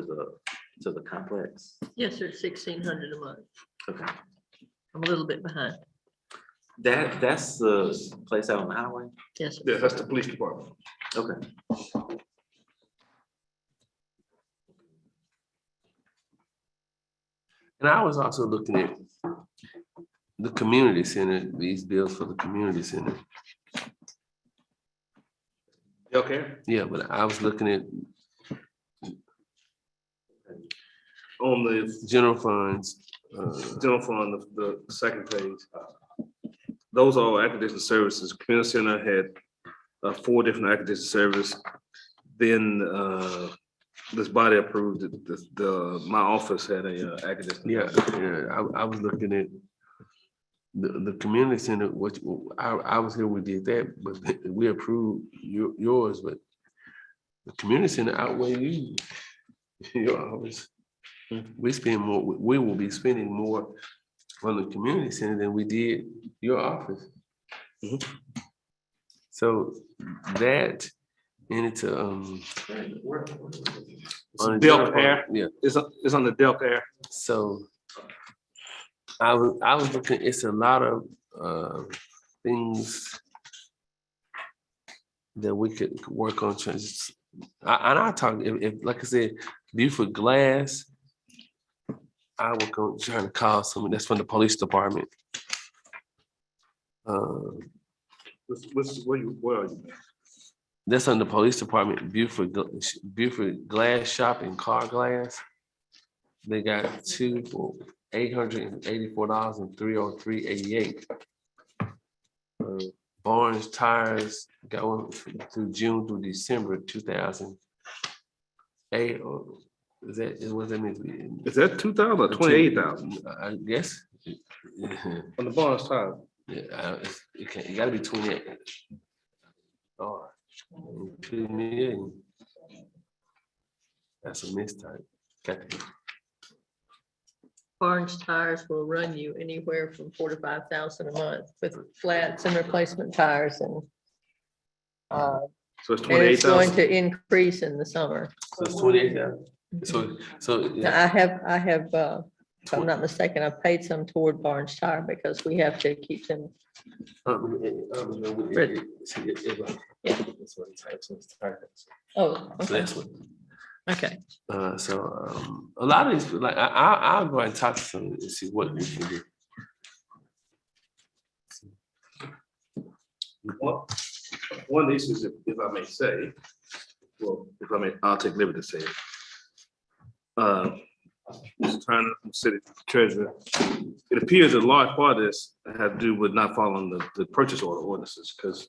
Speaker 11: the complex.
Speaker 3: Yes, sir, $1,600 a month.
Speaker 11: Okay.
Speaker 3: I'm a little bit behind.
Speaker 11: That's the place out on the highway?
Speaker 3: Yes, sir.
Speaker 9: Yeah, that's the police department.
Speaker 11: Okay.
Speaker 2: And I was also looking at the community center, these bills for the community center.
Speaker 9: Okay.
Speaker 2: Yeah, but I was looking at
Speaker 9: On the
Speaker 2: general funds.
Speaker 9: general fund, the second page. Those are all acquisition services. Community center had 4 different acquisition services. Then this body approved it. My office had a acquisition.
Speaker 2: Yeah, I was looking at the community center, which I was here, we did that, but we approved yours, but the community center outweigh your office. We spend more, we will be spending more on the community center than we did your office. So that, and it's on the
Speaker 9: Delta Air.
Speaker 2: Yeah.
Speaker 9: It's on the Delta Air.
Speaker 2: So I was looking, it's a lot of things that we could work on. And I talk, if like I said, Buford Glass, I was trying to call someone that's from the police department.
Speaker 9: Where are you?
Speaker 2: That's on the police department, Buford Glass Shop and Car Glass. They got 2 for $884 and 303.88. Barnes Tires got one through June through December 2008. What that mean?
Speaker 9: Is that 2,000 or 28,000?
Speaker 2: I guess.
Speaker 9: On the Barnes tire.
Speaker 2: Yeah, it gotta be 28. Oh, 2 million. That's a mistype. Okay.
Speaker 3: Barnes tires will run you anywhere from $4,000 to $5,000 a month with flats and replacement tires and
Speaker 9: So it's
Speaker 3: and it's going
Speaker 9: 28,000.
Speaker 3: to increase in the summer.
Speaker 2: So it's 28,000. So
Speaker 3: Now, I have, if I'm not mistaken, I've paid some toward Barnes Tire because we have to keep them. Yeah. Oh,
Speaker 2: So
Speaker 3: okay,
Speaker 2: that's what.
Speaker 3: okay.
Speaker 2: So a lot of these, like I'll go and talk to them and see what we can do.
Speaker 9: One of the issues, if I may say, well, if I may, I'll take liberty to say it. Just trying to consider treasurer. It appears a large part of this had to do with not following the purchase order ordinances, because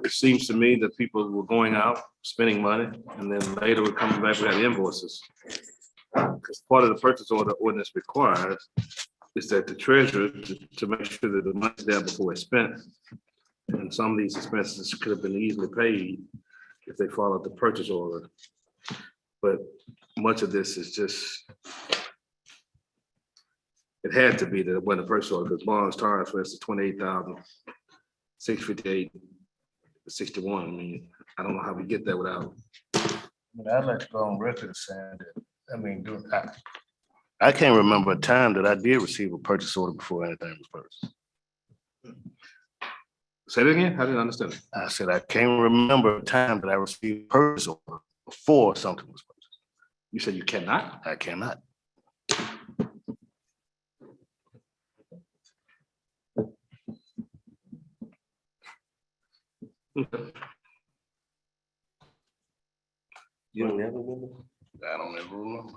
Speaker 9: it seems to me that people were going out, spending money, and then later we're coming back with invoices. Because part of the purchase order ordinance requires is that the treasurer to make sure that the money's there before it's spent. And some of these expenses could have been easily paid if they followed the purchase order. But much of this is just, it had to be that when the purchase order, because Barnes Tires, for instance, 28,658, 61. I mean, I don't know how we get that without.
Speaker 12: I'd like to go on record saying that,
Speaker 9: I can't remember a time that I did receive a purchase order before anything was purchased.
Speaker 6: Say it again, I didn't understand it.
Speaker 9: I said, I can't remember a time that I received a purchase order before something was purchased.
Speaker 6: You said you cannot?
Speaker 9: I cannot.
Speaker 2: You don't ever remember?
Speaker 9: I don't ever remember.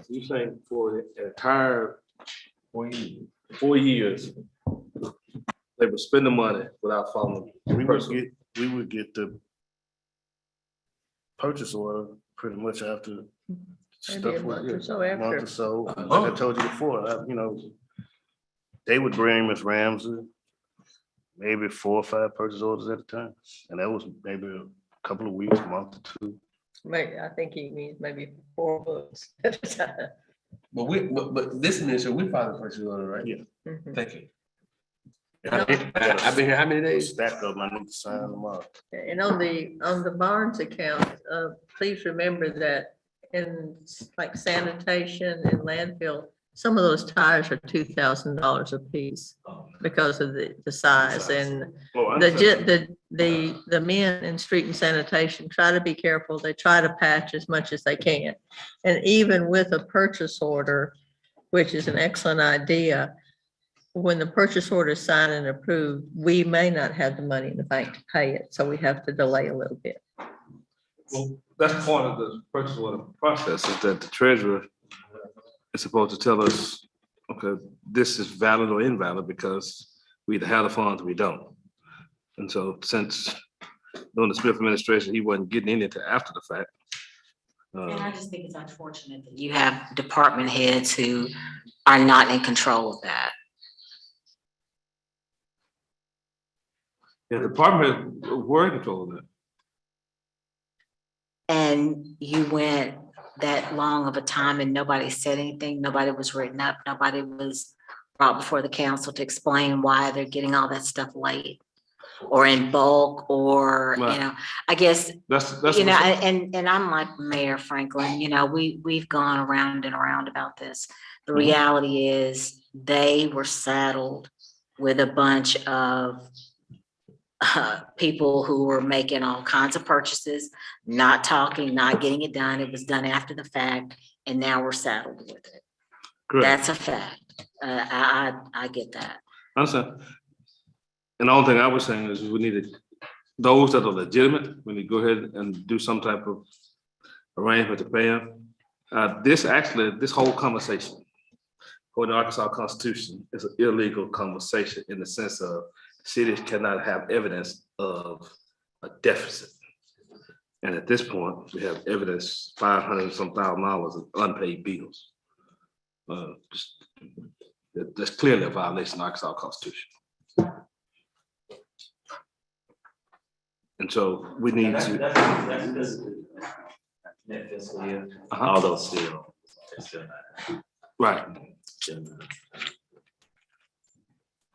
Speaker 6: You saying for an entire 4 years, they would spend the money without following.
Speaker 9: We would get the purchase order pretty much after
Speaker 3: Maybe
Speaker 9: stuff
Speaker 3: a month or
Speaker 9: was,
Speaker 3: so
Speaker 9: a month
Speaker 3: after.
Speaker 9: or so. Like I told you before, they would bring Ms. Ramsey maybe 4 or 5 purchase orders at a time. And that was maybe a couple of weeks, a month or 2.
Speaker 3: Maybe, I think he means maybe 4 books at a time.
Speaker 2: But this administration, we filed the purchase order, right?
Speaker 9: Yeah.
Speaker 3: Mhm.
Speaker 2: Thank you.
Speaker 3: No.
Speaker 2: I've been here how many days?
Speaker 9: Stacked up, I need to sign them up.
Speaker 3: And on the Barnes account, please remember that in like sanitation and landfill, some of those tires are $2,000 a piece because of the size. And the men in street and sanitation try to be careful. They try to patch as much as they can. And even with a purchase order, which is an excellent idea, when the purchase order is signed and approved, we may not have the money in the bank to pay it. So we have to delay a little bit.
Speaker 6: Well, that's part of the purchase order process, is that the treasurer is supposed to tell us, okay, this is valid or invalid because we either have the funds or we don't. And so since during the Smith administration, he wasn't getting any until after the fact.
Speaker 10: And I just think it's unfortunate that you have department heads who are not in control of that.
Speaker 6: Yeah, the department were in control of that.
Speaker 10: And you went that long of a time and nobody said anything, nobody was written up, nobody was brought before the council to explain why they're getting all that stuff late or in bulk, or,
Speaker 6: Right.
Speaker 10: I guess,
Speaker 6: That's.
Speaker 10: and I'm like Mayor Franklin, we've gone around and around about this. The reality is they were saddled with a bunch of people who were making all kinds of purchases, not talking, not getting it done. It was done after the fact, and now we're saddled with it.
Speaker 6: Correct.
Speaker 10: That's a fact. I get that.
Speaker 6: I understand. And the only thing I was saying is we needed, those that are legitimate, we need to go ahead and do some type of arrangement to pay them. This whole conversation, according to the Arkansas Constitution, is an illegal conversation in the sense of cities cannot have evidence of a deficit. And at this point, we have evidence, $500,000 of unpaid bills. That's clearly a violation of the Arkansas Constitution. And so we need to.
Speaker 11: That's net fiscal year, although still.
Speaker 6: Right.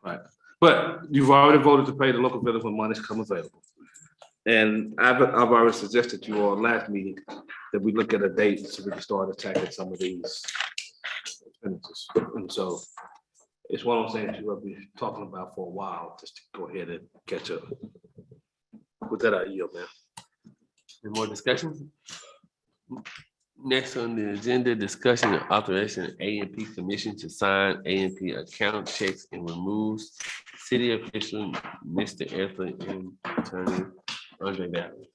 Speaker 6: Right. But you've already voted to pay the local vendor when money's come available. And I've already suggested to you all last meeting that we look at a date so we can start attacking some of these expenditures. And so it's one of those things you'll be talking about for a while, just to go ahead and catch up. With that, I yield, man.
Speaker 2: Any more discussion? Next on the agenda, discussion and authorization of A&P Commission to sign A&P account checks and removes city official Mr. Ether and Attorney Andre Valley.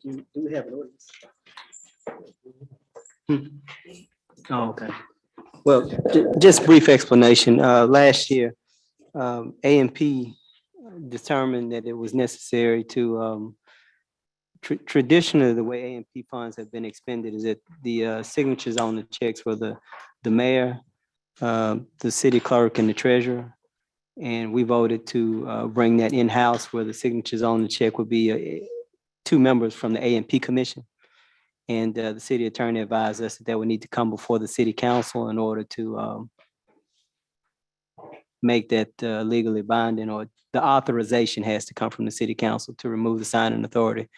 Speaker 5: Do we have an ordinance? Oh, okay. Well, just brief explanation. Last year, A&P determined that it was necessary to, traditionally, the way A&P funds have been expended is that the signatures on the checks were the mayor, the city clerk, and the treasurer. And we voted to bring that in-house where the signatures on the check would be 2 members from the A&P Commission. And the city attorney advised us that that would need to come before the city council in order to make that legally binding, or the authorization has to come from the city council to remove the signing authority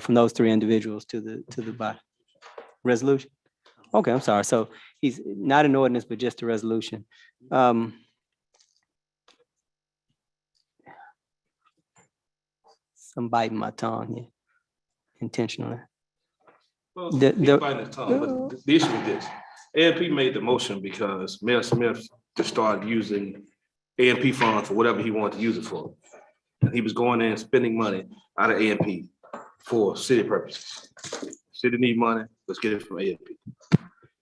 Speaker 5: from those 3 individuals to the body. Resolution? Okay, I'm sorry. So he's not an ordinance, but just a resolution. I'm biting my tongue here intentionally.
Speaker 9: Well,
Speaker 5: The-
Speaker 9: he's
Speaker 5: the-
Speaker 9: biting his tongue, but the issue with this, A&P made the motion because Mayor Smith just started using A&P funds for whatever he wanted to use it for. And he was going in and spending money out of A&P for city purposes. City need money, let's get it from A&P.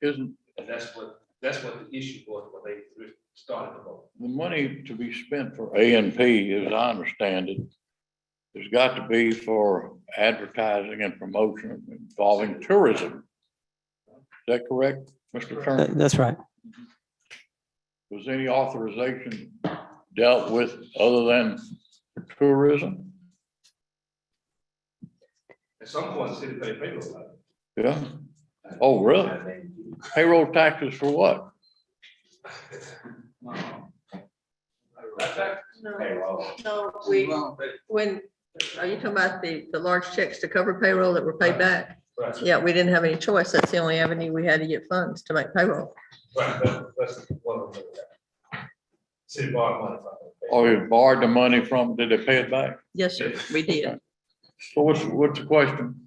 Speaker 8: Isn't
Speaker 9: And that's what the issue was when they started the vote.
Speaker 8: the money to be spent for A&P, as I understand it, has got to be for advertising and promotion involving tourism. Is that correct, Mr. Turner?
Speaker 5: That's right.
Speaker 8: Was any authorization dealt with other than tourism?
Speaker 9: At some point, the city paid payroll.
Speaker 8: Yeah. Oh, really? Payroll taxes for what?
Speaker 3: No, when, are you talking about the large checks to cover payroll that were paid back?
Speaker 1: Right.
Speaker 3: Yeah, we didn't have any choice. That's the only avenue we had to get funds to make payroll.
Speaker 1: Right, that's one of them. City borrowed money from them.
Speaker 8: Or you borrowed the money from, did they pay it back?
Speaker 3: Yes, sir, we did.
Speaker 8: So what's the question?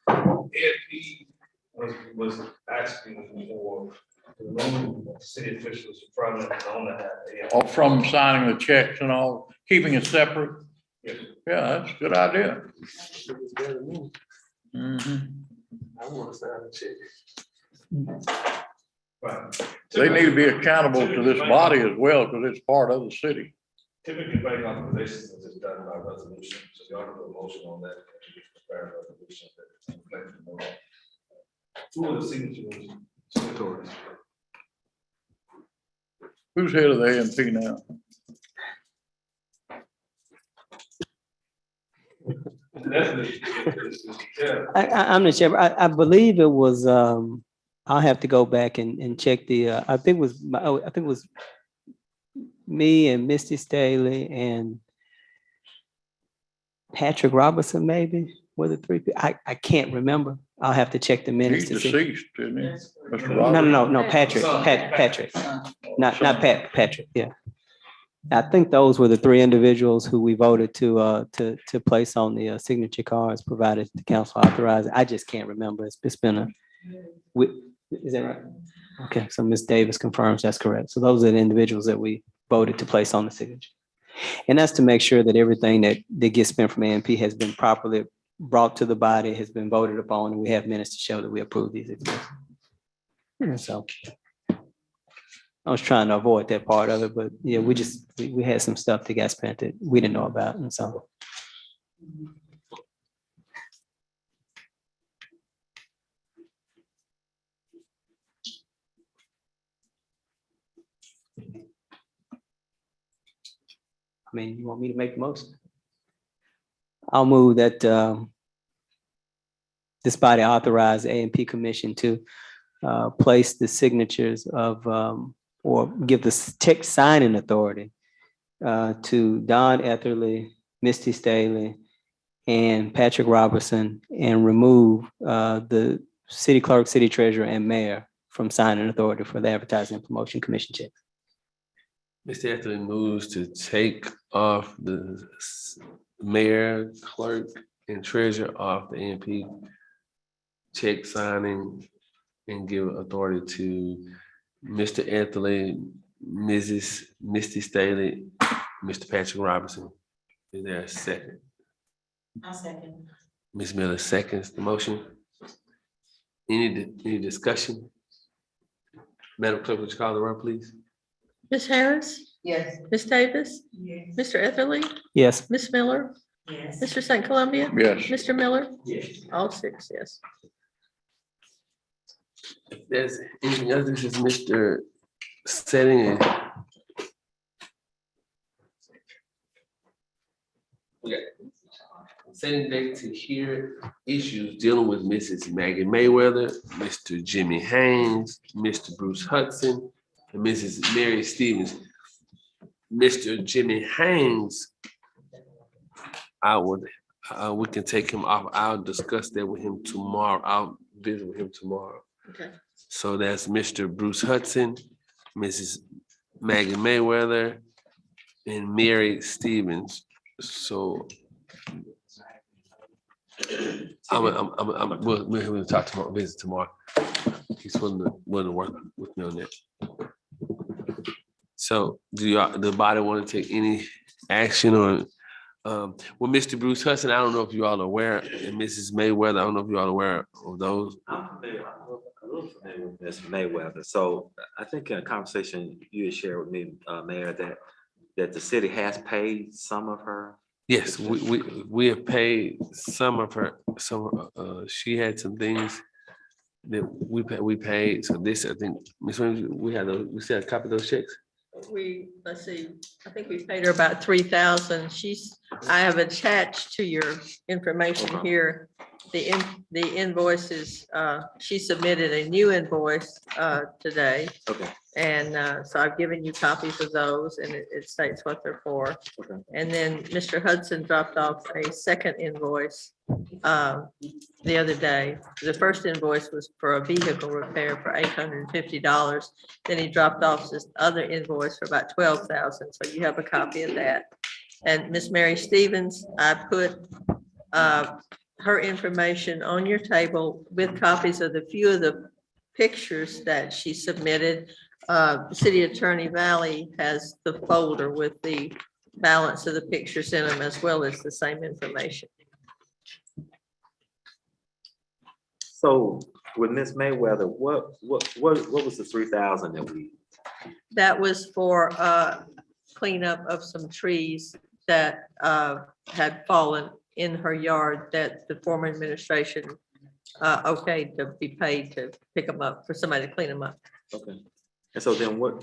Speaker 1: A&P was asking for the loan city officials from it on that.
Speaker 8: Or from signing the checks and all, keeping it separate?
Speaker 1: Yes.
Speaker 8: Yeah, that's a good idea. Mhm.
Speaker 2: I want to sign the check.
Speaker 1: Right.
Speaker 8: They need to be accountable to this body as well, because it's part of the city.
Speaker 1: Typically, bank authorizations is just done by resolution, so you ought to put a motion on that. Prepare a resolution that reflects the motion. Two of the signatures.
Speaker 8: Who's head of the A&P now?
Speaker 5: I'm the chair. I believe it was, I'll have to go back and check the, I think it was me and Misty Staley and Patrick Robertson, maybe, were the three. I can't remember. I'll have to check the minutes
Speaker 8: He's
Speaker 5: to see.
Speaker 8: deceased, isn't he? Mr.
Speaker 5: No,
Speaker 8: Roberts?
Speaker 5: Patrick, not Patrick, yeah. I think those were the three individuals who we voted to place on the signature cards provided the council authorized. I just can't remember. It's been is that right? Okay, so Ms. Davis confirms that's correct. So those are the individuals that we voted to place on the signature. And that's to make sure that everything that gets spent from A&P has been properly brought to the body, has been voted upon, and we have minutes to show that we approve these expenses. And so I was trying to avoid that part of it, but yeah, we had some stuff that got spent that we didn't know about, and so. I mean, you want me to make the motion? I'll move that this body authorize the A&P Commission to place the signatures of, or give the check signing authority to Don Etherly, Misty Staley, and Patrick Robertson, and remove the city clerk, city treasurer, and mayor from signing authority for the Advertising and Promotion Commission check.
Speaker 2: Mr. Anthony moves to take off the mayor, clerk, and treasurer off the A&P check signing and give authority to Mr. Anthony, Mrs. Misty Staley, Mr. Patrick Robinson. Is there a second?
Speaker 10: I'll second.
Speaker 2: Ms. Miller seconds the motion. Any discussion? Madam Clerk, would you call the roll, please?
Speaker 3: Ms. Harris?
Speaker 10: Yes.
Speaker 3: Ms. Davis?
Speaker 10: Yes.
Speaker 3: Mr. Etherly?
Speaker 5: Yes.
Speaker 3: Ms. Miller?
Speaker 10: Yes.
Speaker 3: Mr. St. Columbia?
Speaker 8: Yes.
Speaker 3: Mr. Miller?
Speaker 2: Yes.
Speaker 3: All six, yes.
Speaker 2: If there's anything else, this is Mr. Setting. Okay. Setting date to hear issues dealing with Mrs. Maggie Mayweather, Mr. Jimmy Haynes, Mr. Bruce Hudson, and Mrs. Mary Stevens. Mr. Jimmy Haynes, we can take him off. I'll discuss that with him tomorrow. I'll visit with him tomorrow.
Speaker 3: Okay.
Speaker 2: So that's Mr. Bruce Hudson, Mrs. Maggie Mayweather, and Mary Stevens. So we'll talk tomorrow, visit tomorrow. He's willing to work with me on that. So do the body want to take any action on, well, Mr. Bruce Hudson, I don't know if you all are aware, and Mrs. Mayweather, I don't know if you all are aware of those.
Speaker 11: I'm a little familiar with Ms. Mayweather. So I think in a conversation you had shared with me, Mayor, that the city has paid some of her.
Speaker 2: Yes, we have paid some of her, she had some things that we paid, so this, I think, Ms. Williams, we still have a copy of those checks?
Speaker 3: Let's see, I think we paid her about 3,000. I have attached to your information here, the invoices. She submitted a new invoice today.
Speaker 11: Okay.
Speaker 3: And so I've given you copies of those, and it states what they're for.
Speaker 11: Okay.
Speaker 3: And then Mr. Hudson dropped off a second invoice the other day. The first invoice was for a vehicle repair for $850. Then he dropped off this other invoice for about $12,000. So you have a copy of that. And Miss Mary Stevens, I put her information on your table with copies of the few of the pictures that she submitted. City Attorney Valley has the folder with the balance of the pictures in them, as well as the same information.
Speaker 11: So with Ms. Mayweather, what was the 3,000 that we?
Speaker 3: That was for cleanup of some trees that had fallen in her yard that the former administration okayed to be paid to pick them up, for somebody to clean them up.
Speaker 11: Okay. And so then what?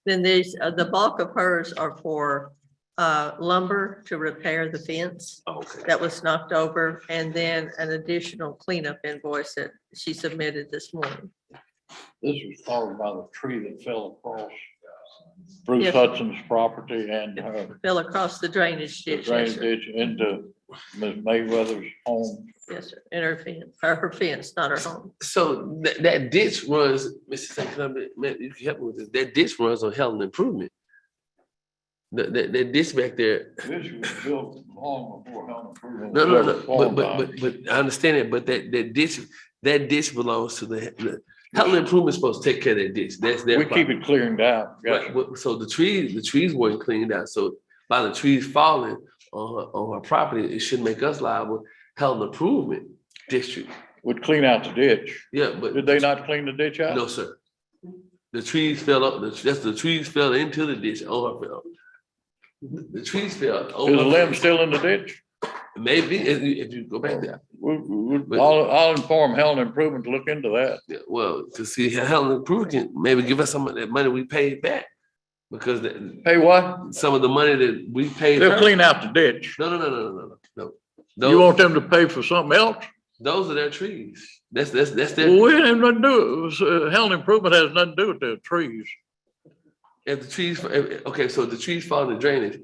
Speaker 3: Then there's the bulk of hers are for lumber to repair the fence
Speaker 11: Okay.
Speaker 3: that was knocked over, and then an additional cleanup invoice that she submitted this morning.
Speaker 8: This was caused by the tree that fell across Bruce
Speaker 3: Yes.
Speaker 8: Hudson's property and
Speaker 3: Fell across the drainage
Speaker 8: the
Speaker 3: ditch.
Speaker 8: drainage
Speaker 3: Yes, sir.
Speaker 8: ditch into Ms. Mayweather's home.
Speaker 3: Yes, sir. In her fence, her fence, not her home.
Speaker 2: So that ditch runs, Mr. St. Columbia, you can help me with this, that ditch runs on Helen Improvement. That ditch back there,
Speaker 8: This was built long before Helena Improvement.
Speaker 2: no, but I understand it, but that ditch belongs to the Helen Improvement supposed to take care of that ditch, that's their
Speaker 8: We keep
Speaker 2: property.
Speaker 8: it cleared out.
Speaker 2: Right, so the trees weren't cleaned out, so by the trees falling on her property, it should make us liable. Helen Improvement District,
Speaker 8: Would clean out the ditch.
Speaker 2: yeah, but
Speaker 8: Did they not clean the ditch out?
Speaker 2: no, sir. The trees fell up, the trees fell into the ditch on her. The trees fell. on
Speaker 8: Is the
Speaker 2: her-
Speaker 8: limb still in the ditch?
Speaker 2: Maybe, if you go back there.
Speaker 8: I'll inform Helena Improvement to look into that.
Speaker 2: Yeah, well, to see how Helen Improvement can maybe give us some of that money we paid back. Because
Speaker 8: Hey, what?
Speaker 2: some of the money that we paid
Speaker 8: They'll
Speaker 2: her.
Speaker 8: clean out the ditch.
Speaker 2: No.
Speaker 8: You
Speaker 2: Those,
Speaker 8: want them to pay for something else?
Speaker 2: those are their trees. That's
Speaker 8: Well,
Speaker 2: their,
Speaker 8: we ain't have nothing to do. It was, Helena Improvement has nothing to do with the trees.
Speaker 2: if the trees, okay, so the trees fall in the drainage.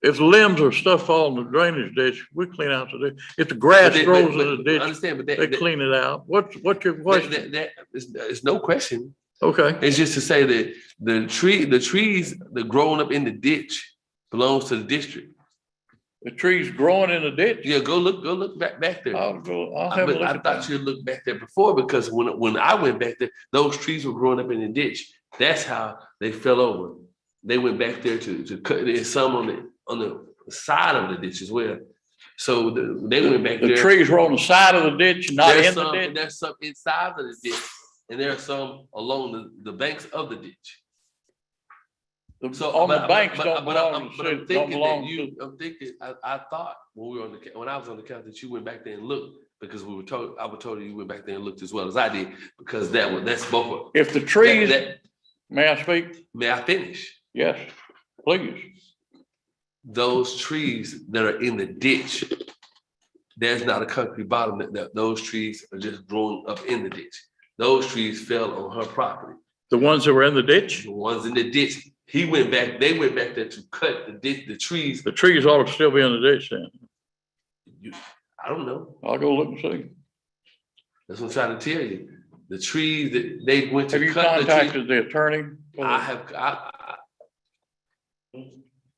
Speaker 8: If limbs or stuff fall in the drainage ditch, we clean out the ditch. If the grass
Speaker 2: But
Speaker 8: grows in
Speaker 2: but
Speaker 8: the ditch,
Speaker 2: understand, but
Speaker 8: they clean it out. What's your question?
Speaker 2: that is no question.
Speaker 8: Okay,
Speaker 2: It's just to say that the trees that growing up in the ditch belongs to the district.
Speaker 8: the trees growing in the ditch?
Speaker 2: Yeah, go look back there.
Speaker 8: I'll have a look
Speaker 2: I
Speaker 8: at
Speaker 2: thought
Speaker 8: that.
Speaker 2: you looked back there before, because when I went back there, those trees were growing up in the ditch. That's how they fell over. They went back there to cut. There's some on the side of the ditch as well. So they went back
Speaker 8: The
Speaker 2: there.
Speaker 8: trees were on the side of the ditch, not
Speaker 2: There's
Speaker 8: in the
Speaker 2: some,
Speaker 8: ditch?
Speaker 2: and there's some inside of the ditch, and there are some along the banks of the ditch. So
Speaker 8: On the
Speaker 2: but-
Speaker 8: banks
Speaker 2: but-
Speaker 8: don't
Speaker 2: but
Speaker 8: belong
Speaker 2: I'm
Speaker 8: to the city, don't
Speaker 2: thinking that
Speaker 8: belong to.
Speaker 2: I'm thinking, I thought when we were when I was on the council that you went back there and looked, because I was told you went back there and looked as well as I did, because that's both.
Speaker 8: If the trees,
Speaker 2: that-
Speaker 8: may I speak?
Speaker 2: May I finish?
Speaker 8: Yes, please.
Speaker 2: Those trees that are in the ditch, there's not a concrete bottom, that those trees are just growing up in the ditch. Those trees fell on her property.
Speaker 8: The ones that were in the ditch?
Speaker 2: The ones in the ditch, they went back there to cut the trees.
Speaker 8: The trees ought to still be in the ditch then.
Speaker 2: I don't know.
Speaker 8: I'll go look and see.
Speaker 2: That's what I'm trying to tell you. The trees that they went to
Speaker 8: Have you
Speaker 2: cut the tree.
Speaker 8: contacted the attorney?
Speaker 2: I have,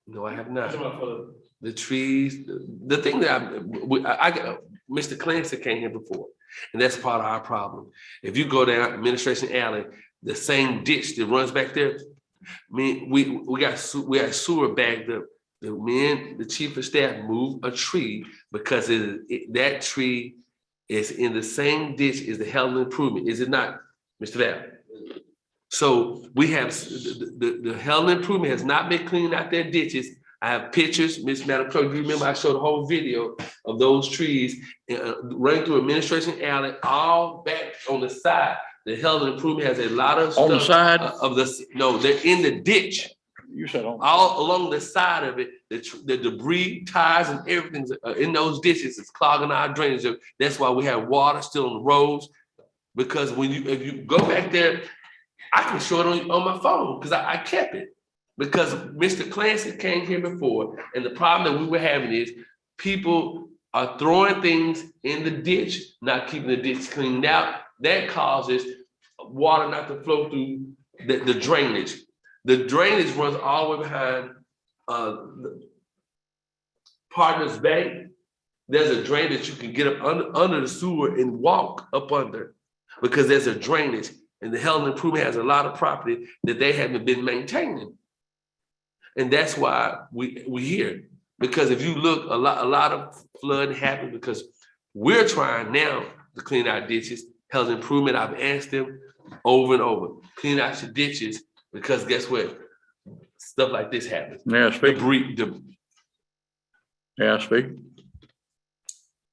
Speaker 2: no, I have not. The trees, the thing that I got, Mr. Clancy came here before, and that's part of our problem. If you go down Administration Alley, the same ditch that runs back there, we got sewer bagged up. The chief of staff moved a tree because that tree is in the same ditch as the Helena improvement, is it not, Mr. Val? So we have, the Helena improvement has not been cleaning out their ditches. I have pictures, Ms. Madam Clerk, you remember I showed a whole video of those trees running through Administration Alley, all back on the side. The Helena improvement has a lot of stuff.
Speaker 8: On the side?
Speaker 2: No, they're in the ditch.
Speaker 8: You said on.
Speaker 2: All along the side of it, the debris, tires and everything's in those ditches. It's clogging our drainage. That's why we have water still on the roads. Because if you go back there, I can show it on my phone because I kept it. Because Mr. Clancy came here before, and the problem that we were having is people are throwing things in the ditch, not keeping the ditch cleaned out. That causes water not to flow through the drainage. The drainage runs all the way behind Partners Bank. There's a drain that you can get up under the sewer and walk up under because there's a drainage. And the Helena improvement has a lot of property that they haven't been maintaining. And that's why we here. Because if you look, a lot of flooding happened because we're trying now to clean our ditches. Helena improvement, I've asked them over and over, clean out your ditches. Because guess what? Stuff like this happens.
Speaker 8: Yeah, speak. Yeah, speak.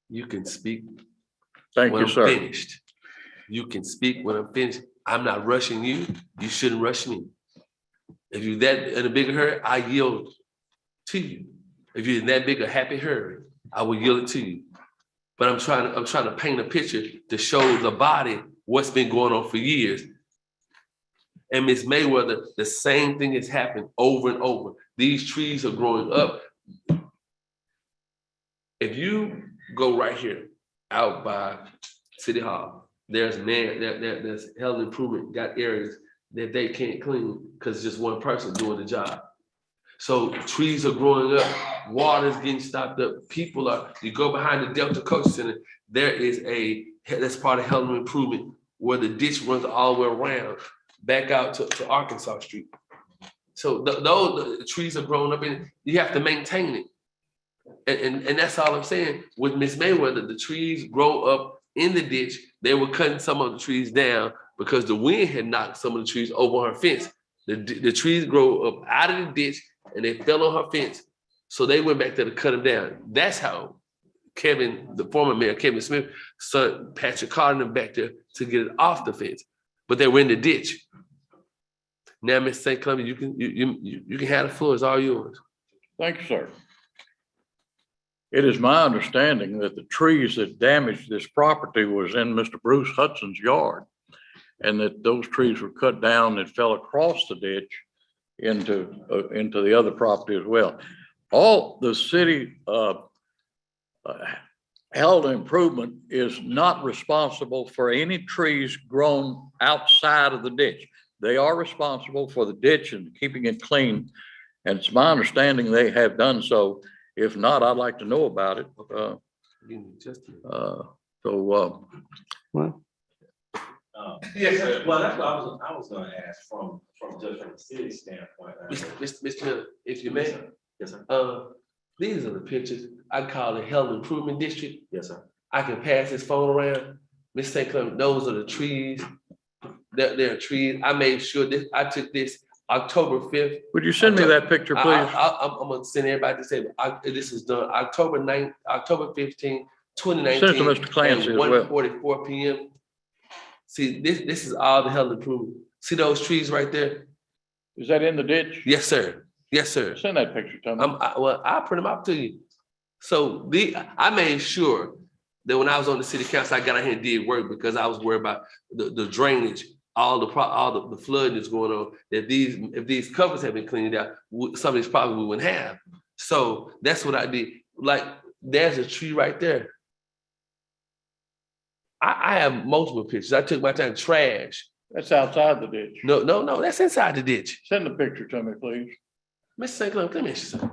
Speaker 2: You can speak.
Speaker 8: Thank you, sir.
Speaker 2: Finished. You can speak when I'm finished. I'm not rushing you. You shouldn't rush me. If you're that in a bigger hurry, I yield to you. If you're in that big a happy hurry, I will yield it to you. But I'm trying to paint a picture to show the body what's been going on for years. And Ms. Mayweather, the same thing has happened over and over. These trees are growing up. If you go right here out by City Hall, there's Helena improvement got areas that they can't clean because it's just one person doing the job. So trees are growing up, water's getting stopped up. You go behind the Delta Coach Center, that's part of Helena improvement where the ditch runs all the way around back out to Arkansas Street. So the trees are growing up and you have to maintain it. And that's all I'm saying. With Miss Mayweather, the trees grow up in the ditch. They were cutting some of the trees down because the wind had knocked some of the trees over her fence. The trees grow up out of the ditch and they fell on her fence. So they went back there to cut them down. That's how the former mayor, Kevin Smith, son Patrick Carter them back there to get it off the fence. But they were in the ditch. Now, Mr. St. Columbia, you can have the floor. It's all yours.
Speaker 8: Thank you, sir. It is my understanding that the trees that damaged this property was in Mr. Bruce Hudson's yard, and that those trees were cut down and fell across the ditch into the other property as well. All the city Helena improvement is not responsible for any trees grown outside of the ditch. They are responsible for the ditch and keeping it clean. And it's my understanding they have done so. If not, I'd like to know about it.
Speaker 11: Yes, sir. Well, that's what I was gonna ask from the city standpoint.
Speaker 2: Mr. Miller, if you may.
Speaker 11: Yes, sir.
Speaker 2: These are the pictures. I call it Helena Improvement District.
Speaker 11: Yes, sir.
Speaker 2: I can pass this phone around. Ms. St. Clement, those are the trees. There are trees. I made sure that I took this October 5th.
Speaker 8: Would you send me that picture, please?
Speaker 2: I'm gonna send everybody to say, this is done October 15, 2019.
Speaker 8: Send it to Mr. Clancy as well.
Speaker 2: 1:44 p.m. See, this is all the Helena improvement. See those trees right there?
Speaker 8: Is that in the ditch?
Speaker 2: Yes, sir. Yes, sir.
Speaker 8: Send that picture to me.
Speaker 2: I'll print them out to you. So I made sure that when I was on the city council, I got out here and did work because I was worried about the drainage, all the flooding that's going on. That if these covers had been cleaned out, some of these problems we wouldn't have. So that's what I did. Like there's a tree right there. I have multiple pictures. I took my time, trash.
Speaker 8: That's outside the ditch.
Speaker 2: No, that's inside the ditch.
Speaker 8: Send the picture to me, please.
Speaker 2: Mr. St. Clair, let me ask you something.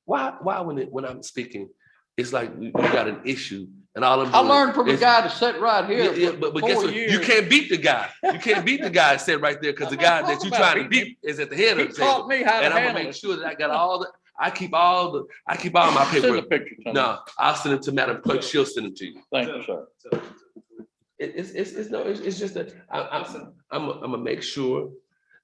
Speaker 2: Why when I'm speaking, it's like you got an issue and all I'm
Speaker 8: I
Speaker 2: doing
Speaker 8: learned from a
Speaker 2: is-
Speaker 8: guy to sit right here
Speaker 2: Yeah,
Speaker 8: for
Speaker 2: but guess
Speaker 8: 4
Speaker 2: what? You
Speaker 8: years.
Speaker 2: can't beat the guy. You can't beat the guy that said right there because the guy that you trying to beat is at the head
Speaker 8: He
Speaker 2: of the table.
Speaker 8: taught me how to
Speaker 2: And I'm gonna
Speaker 8: handle
Speaker 2: make
Speaker 8: it.
Speaker 2: sure that I got all the, I keep all my
Speaker 8: Send the
Speaker 2: paperwork.
Speaker 8: picture to me.
Speaker 2: No, I'll send them to Madam Clerk. She'll send them to you.
Speaker 8: Thank you, sir.
Speaker 2: It's just that I'm gonna make sure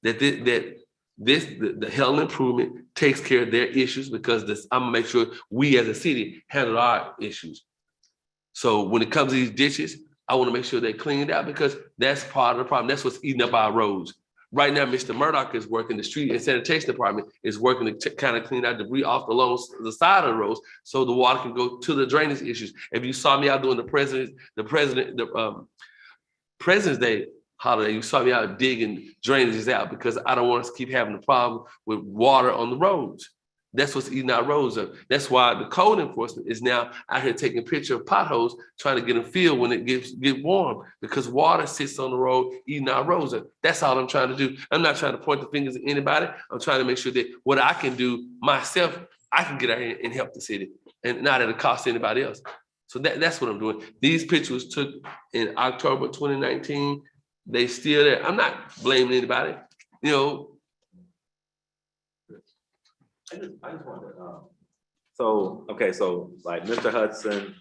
Speaker 2: that the Helen Improvement takes care of their issues because I'm gonna make sure we as a city handle our issues. So when it comes to these ditches, I want to make sure they're cleaned out because that's part of the problem. That's what's eating up our roads. Right now, Mr. Murdoch is working, the street and sanitation department is working to kind of clean out debris off along the side of the roads so the water can go to the drainage issues. If you saw me out doing the President's Day holiday, you saw me out digging drainages out because I don't want us to keep having a problem with water on the roads. That's what's eating our roads up. That's why the code enforcement is now out here taking picture of potholes, trying to get them filled when it get warm because water sits on the road, eating our roads up. That's all I'm trying to do. I'm not trying to point the fingers at anybody. I'm trying to make sure that what I can do myself, I can get out here and help the city and not at a cost to anybody else. So that's what I'm doing. These pictures took in October 2019. They still there. I'm not blaming anybody, you know.
Speaker 11: I just wonder, so like Mr. Hudson,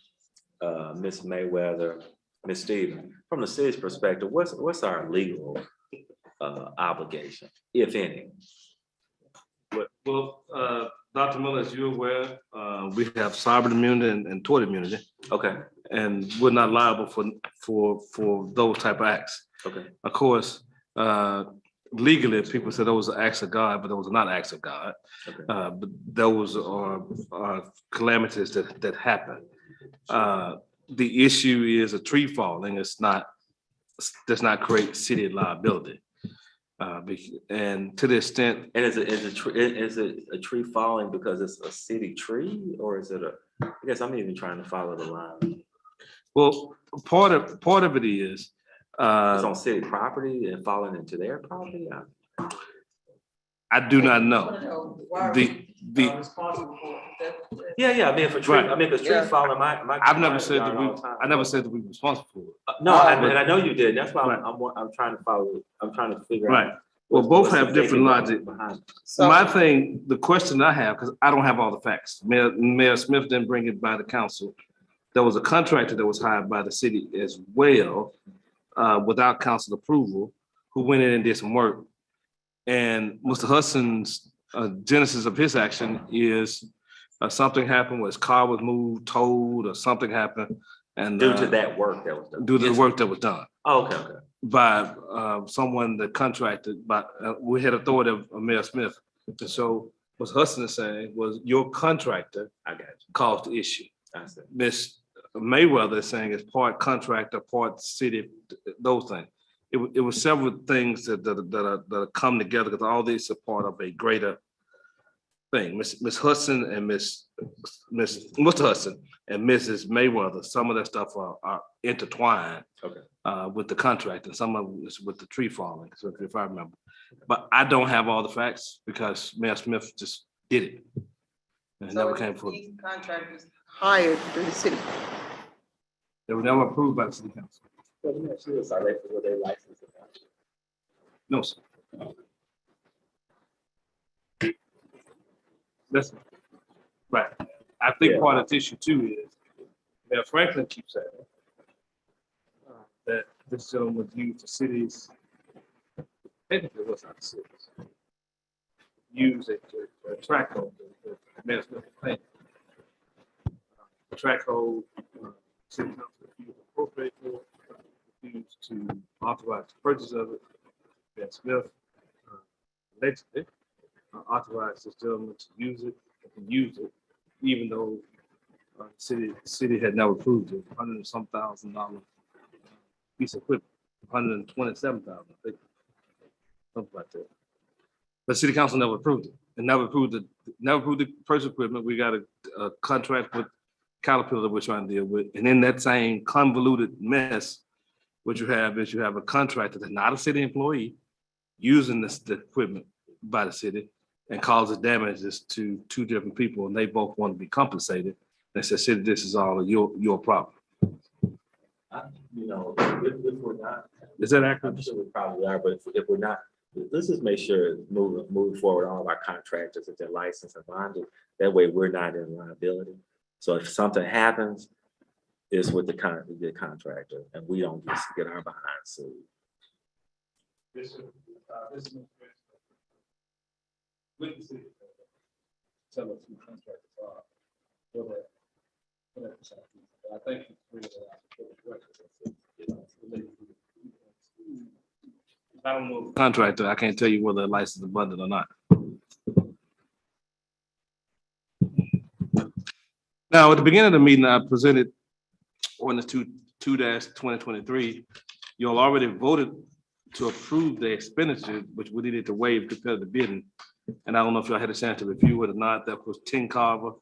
Speaker 11: Ms. Mayweather, Ms. Stevens, from the city's perspective, what's our legal obligation, if any?
Speaker 9: Well, Dr. Miller, as you're aware, we have sovereign immunity and tort immunity,
Speaker 11: Okay,
Speaker 9: and we're not liable for those type of acts.
Speaker 11: okay,
Speaker 9: Of course, legally, people say those are acts of God, but those are not acts of God.
Speaker 11: okay.
Speaker 9: But those are calamities that happen. The issue is a tree falling. Does not create city liability. And to the extent,
Speaker 11: And is it a tree falling because it's a city tree, or is it I guess I'm even trying to follow the line.
Speaker 9: well, part of it is,
Speaker 11: It's on city property and falling into their property?
Speaker 9: I do not know. The
Speaker 1: Responsible for it.
Speaker 11: Yeah, I mean, for tree,
Speaker 9: Right.
Speaker 11: I mean, because trees falling, my.
Speaker 9: I've never said
Speaker 11: yard
Speaker 9: that
Speaker 11: all the time.
Speaker 9: I never said that we were responsible for it.
Speaker 11: No, and I know you did. That's why
Speaker 9: Right.
Speaker 11: I'm trying to follow, I'm trying to figure out.
Speaker 9: Right. Well, both
Speaker 11: what's
Speaker 9: have
Speaker 11: the
Speaker 9: different
Speaker 11: thinking
Speaker 9: logic.
Speaker 11: behind it.
Speaker 9: My thing, the question I have, because I don't have all the facts, Mayor Smith didn't bring it by the council. There was a contractor that was hired by the city as well, without council approval, who went in and did some work. And Mr. Hudson's genesis of his action is something happened where his car was moved, towed, or something happened. And
Speaker 11: Due to that work that was done.
Speaker 9: due to the work that was done
Speaker 11: Oh, okay.
Speaker 9: by someone that contracted, but we had authority of Mayor Smith. And so what Hudson is saying was your contractor
Speaker 11: I got you.
Speaker 9: caused the issue.
Speaker 11: I see.
Speaker 9: Miss Mayweather is saying it's part contractor, part city, those things. It was several things that come together because all these are part of a greater thing. Miss Hudson and Mr. Hudson and Mrs. Mayweather, some of that stuff are intertwined.
Speaker 11: Okay.
Speaker 9: With the contract, and some of it is with the tree falling, so if I remember. But I don't have all the facts because Mayor Smith just did it. And it never came from,
Speaker 3: These contractors hired through the city.
Speaker 9: they were never approved by the city council.
Speaker 11: Well, let me ask you this, are they licensed?
Speaker 9: No, sir. That's right. I think
Speaker 11: Yeah.
Speaker 9: part of the issue too is Mayor Franklin keeps saying that this gentleman was used for cities. Technically, it was not cities. Use a track hole. The Mayor Smith claimed. Track hole, city council refused to appropriate for, refused to authorize the purchase of it. Mayor Smith allegedly authorized this gentleman to use it, even though the city had never approved it, $100 and some thousand piece of equipment, $127,000, I think, something like that. But city council never approved it, and never approved the purchase equipment. We got a contract with caterpillar that we're trying to deal with. And in that same convoluted mess, what you have is you have a contractor that's not a city employee using the equipment by the city and causes damages to two different people, and they both want to be compensated. They said, city, this is all your problem.
Speaker 11: You know, if we're not.
Speaker 9: Is that accurate?
Speaker 11: I'm sure we probably are, but if we're not, let's just make sure moving forward, all of our contractors that they're licensed and bonded. That way we're not in liability. So if something happens, it's with the contractor and we don't just get our behind sued.
Speaker 1: This is with the city. Tell us who contractors are. I think it's really
Speaker 9: I don't know. Contractor, I can't tell you whether they're licensed and bonded or not. Now, at the beginning of the meeting, I presented ordinance 2-2023. You all already voted to approve the expenditure, which we needed to waive competitive bidding. And I don't know if y'all had a chance to review it or not. That was 10 Carver,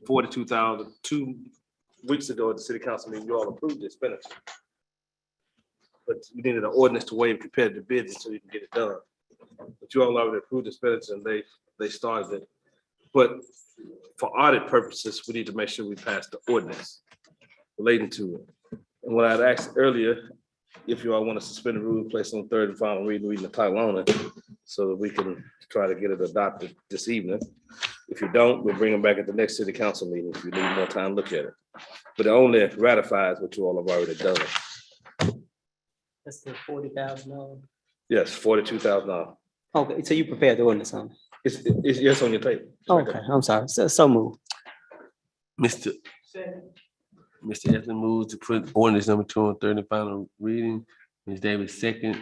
Speaker 9: 42,000. 2 weeks ago at the city council meeting, you all approved the expenditure. But we needed an ordinance to waive competitive bidding so you can get it done. But you all already approved the expenditure and they started it. But for audit purposes, we need to make sure we pass the ordinance relating to it. And what I'd asked earlier, if you all want to suspend the rule, place on third and final reading the title on it, so that we can try to get it adopted this evening. If you don't, we'll bring them back at the next city council meeting if you need more time to look at it. But it only ratifies what you all have already done.
Speaker 5: That's the $40,000.
Speaker 9: Yes, $42,000.
Speaker 5: Okay, so you prepared the ordinance, huh?
Speaker 9: It's yes on your table.
Speaker 5: Okay, I'm sorry. So move.
Speaker 2: Mr. Ethan moves to put ordinance number 2 on third and final reading. Ms. Davis second.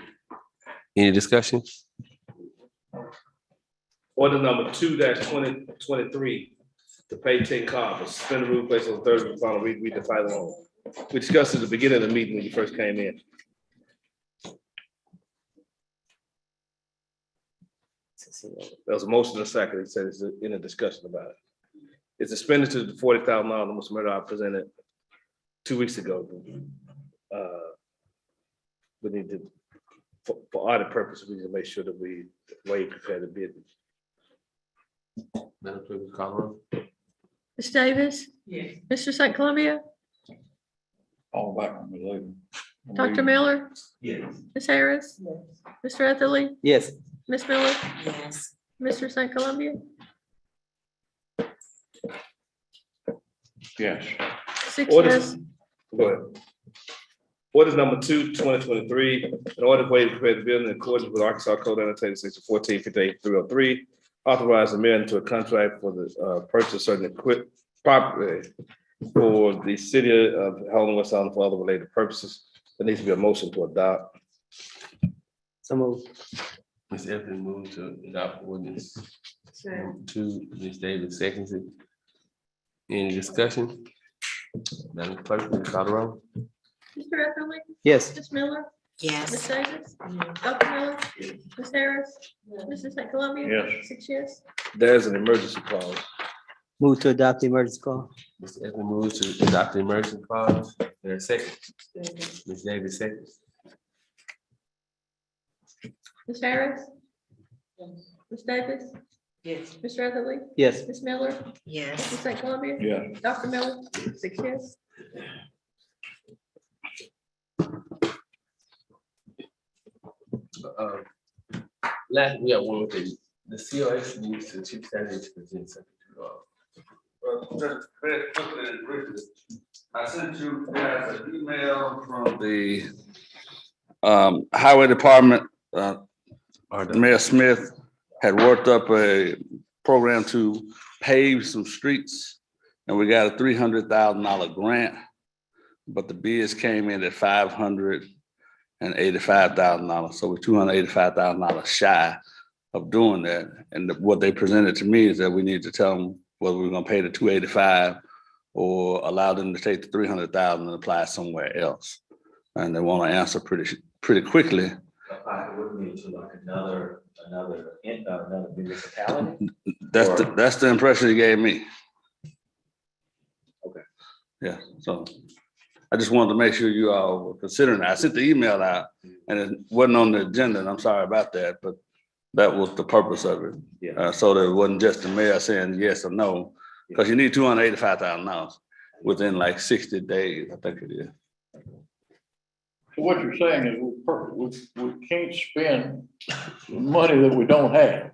Speaker 2: Any discussion?
Speaker 9: Order number 2-2023 to pay 10 Carver, suspend the rule, place on third and final read the title on. We discussed at the beginning of the meeting when you first came in. There was a motion in a second. It said it's in a discussion about it. It's expenditure to $40,000 that Mr. Murdoch presented 2 weeks ago. We need to, for audit purposes, we need to make sure that we waive competitive bidding.
Speaker 2: Madam Clerk, call the roll.
Speaker 3: Ms. Davis?
Speaker 10: Yes.
Speaker 3: Mr. St. Columbia?
Speaker 8: All back on me later.
Speaker 3: Dr. Miller?
Speaker 11: Yes.
Speaker 3: Ms. Harris? Mr. Etherly?
Speaker 5: Yes.
Speaker 3: Ms. Miller?
Speaker 10: Yes.
Speaker 3: Mr. St. Columbia?
Speaker 8: Yes.
Speaker 3: 6
Speaker 9: Orders-
Speaker 3: yes.
Speaker 9: Go ahead. Orders number 2-2023, an order to waive competitive bidding in accordance with Arkansas Code annotated section 1458-303, authorize the mayor into a contract for the purchase of certain property for the city of Helena-West Island for other related purposes. There needs to be a motion to adopt.
Speaker 5: So move.
Speaker 2: Ms. Ethan moves to adopt ordinance 2. Ms. Davis seconds it. Any discussion? Madam Clerk, please call the roll.
Speaker 3: Mr. Etherly?
Speaker 5: Yes.
Speaker 3: Ms. Miller? Ms.
Speaker 10: Yes.
Speaker 3: Davis? Dr. Miller? Ms. Harris? Mr. St. Columbia?
Speaker 8: Yes.
Speaker 3: 6 yes.
Speaker 9: There's an emergency clause.
Speaker 5: Move to adopt the emergency clause.
Speaker 2: Mr. Ethan moves to adopt the emergency clause. There's a second. Ms. Davis seconds.
Speaker 3: Ms. Harris? Ms. Davis?
Speaker 10: Yes.
Speaker 3: Mr. Etherly?
Speaker 5: Yes.
Speaker 3: Ms. Miller? Mr.
Speaker 10: Yes.
Speaker 3: St. Columbia?
Speaker 8: Yes.
Speaker 3: Dr. Miller? 6 yes.
Speaker 2: Last, we have one with the COS needs to chief strategy to present something to
Speaker 6: Just very quickly and briefly, I sent you guys an email from the Highway Department. Mayor Smith had worked up a program to pave some streets, and we got a $300,000 grant, but the bids came in at $585,000, so we're $285,000 shy of doing that. And what they presented to me is that we need to tell them whether we're gonna pay the $285,000 or allow them to take the $300,000 and apply somewhere else. And they want to answer pretty quickly.
Speaker 11: Apply it would be to like another municipality?
Speaker 6: That's the impression he gave me.
Speaker 11: Okay.
Speaker 6: Yeah, so I just wanted to make sure you all were considering that. I sent the email out and it wasn't on the agenda, and I'm sorry about that, but that was the purpose of it.
Speaker 11: Yeah.
Speaker 6: So that it wasn't just the mayor saying yes or no, because you need $285,000 within like 60 days, I think it is.
Speaker 8: So what you're saying is we can't spend money that we don't have.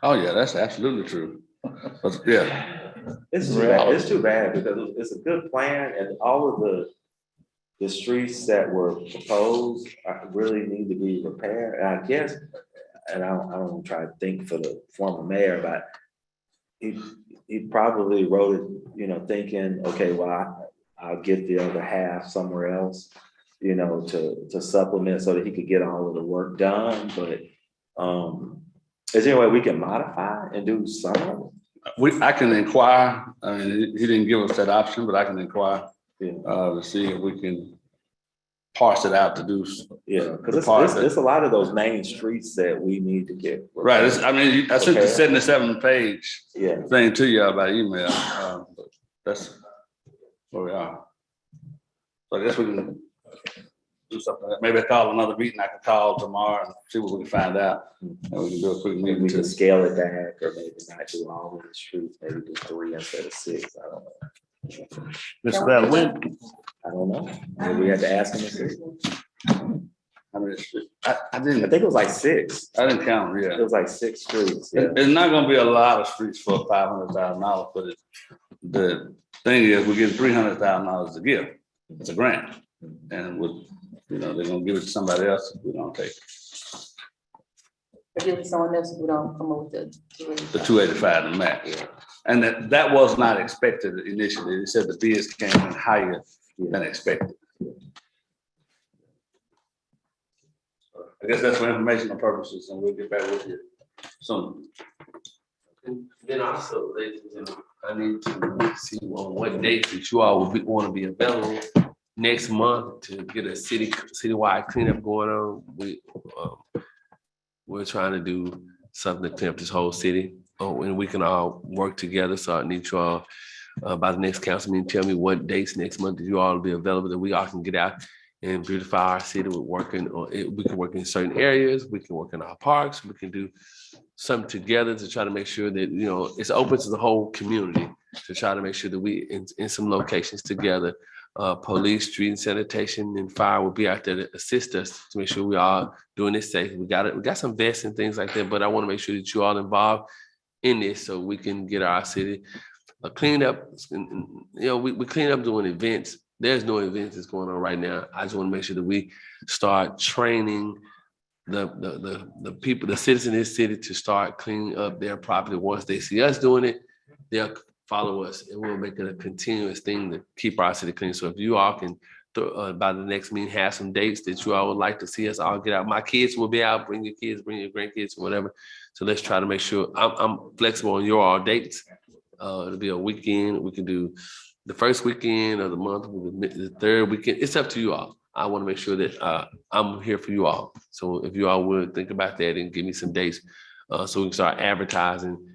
Speaker 6: Oh, yeah, that's absolutely true. But yeah,
Speaker 11: It's too bad because it's a good plan and all of the streets that were proposed really need to be repaired. And I guess, and I don't try to think for the former mayor, but he probably wrote it, thinking, okay, well, I'll get the other half somewhere else, to supplement so that he could get all of the work done. But is there any way we can modify and do some of it?
Speaker 6: I can inquire. I mean, he didn't give us that option, but I can inquire
Speaker 11: Yeah.
Speaker 6: to see if we can parse it out to do.
Speaker 11: Yeah, because there's a lot of those main streets that we need to get.
Speaker 6: Right. I mean, I sent the
Speaker 11: Okay.
Speaker 6: 77-page
Speaker 11: Yeah.
Speaker 6: thing to you by email. But that's where we are. So I guess we can do something. Maybe I call another meeting. I can call tomorrow and see what we can find out. And we can do a quick
Speaker 11: Maybe
Speaker 6: meeting
Speaker 11: we
Speaker 6: to
Speaker 11: can scale it back or maybe not do all of the streets, maybe do 3 instead of 6. I don't know.
Speaker 9: Mr. Bell, when,
Speaker 11: I don't know. Maybe we had to ask him. And see.
Speaker 6: I mean,
Speaker 11: I
Speaker 6: I
Speaker 11: think it was like 6.
Speaker 6: didn't count. Yeah.
Speaker 11: It was like 6 streets. Yeah.
Speaker 6: It's not gonna be a lot of streets for $500,000, but the thing is, we're getting $300,000 a gift. It's a grant. And they're gonna give it to somebody else if we don't take
Speaker 13: Give it someone else if we don't come up with
Speaker 6: the 285 and max. And that was not expected initially. They said the bids came in higher than expected. I guess that's for informational purposes, and we'll get back with you soon.
Speaker 2: And then also, ladies and gentlemen, I need to see on what dates that you all will want to be available next month to get a citywide cleanup going on. We're trying to do something to clean up this whole city. And we can all work together. So I need you all by the next council meeting, tell me what dates next month that you all will be available, that we all can get out and beautify our city. We're working on it. We can work in certain areas. We can work in our parks. We can do something together to try to make sure that, it's open to the whole community to try to make sure that we in some locations together. Police, street and sanitation and fire will be out there to assist us to make sure we are doing this safe. We got some vests and things like that, but I want to make sure that you all involved in this so we can get our city cleaned up. We clean up doing events. There's no events that's going on right now. I just want to make sure that we start training the people, the citizens in this city to start cleaning up their property. Once they see us doing it, they'll follow us, and we'll make it a continuous thing to keep our city clean. So if you all can, by the next meeting, have some dates that you all would like to see us all get out. My kids will be out, bring your kids, bring your grandkids, whatever. So let's try to make sure I'm flexible on your all dates. It'll be a weekend. We can do the first weekend of the month, the third weekend. It's up to you all. I want to make sure that I'm here for you all. So if you all would think about that and give me some dates so we can start advertising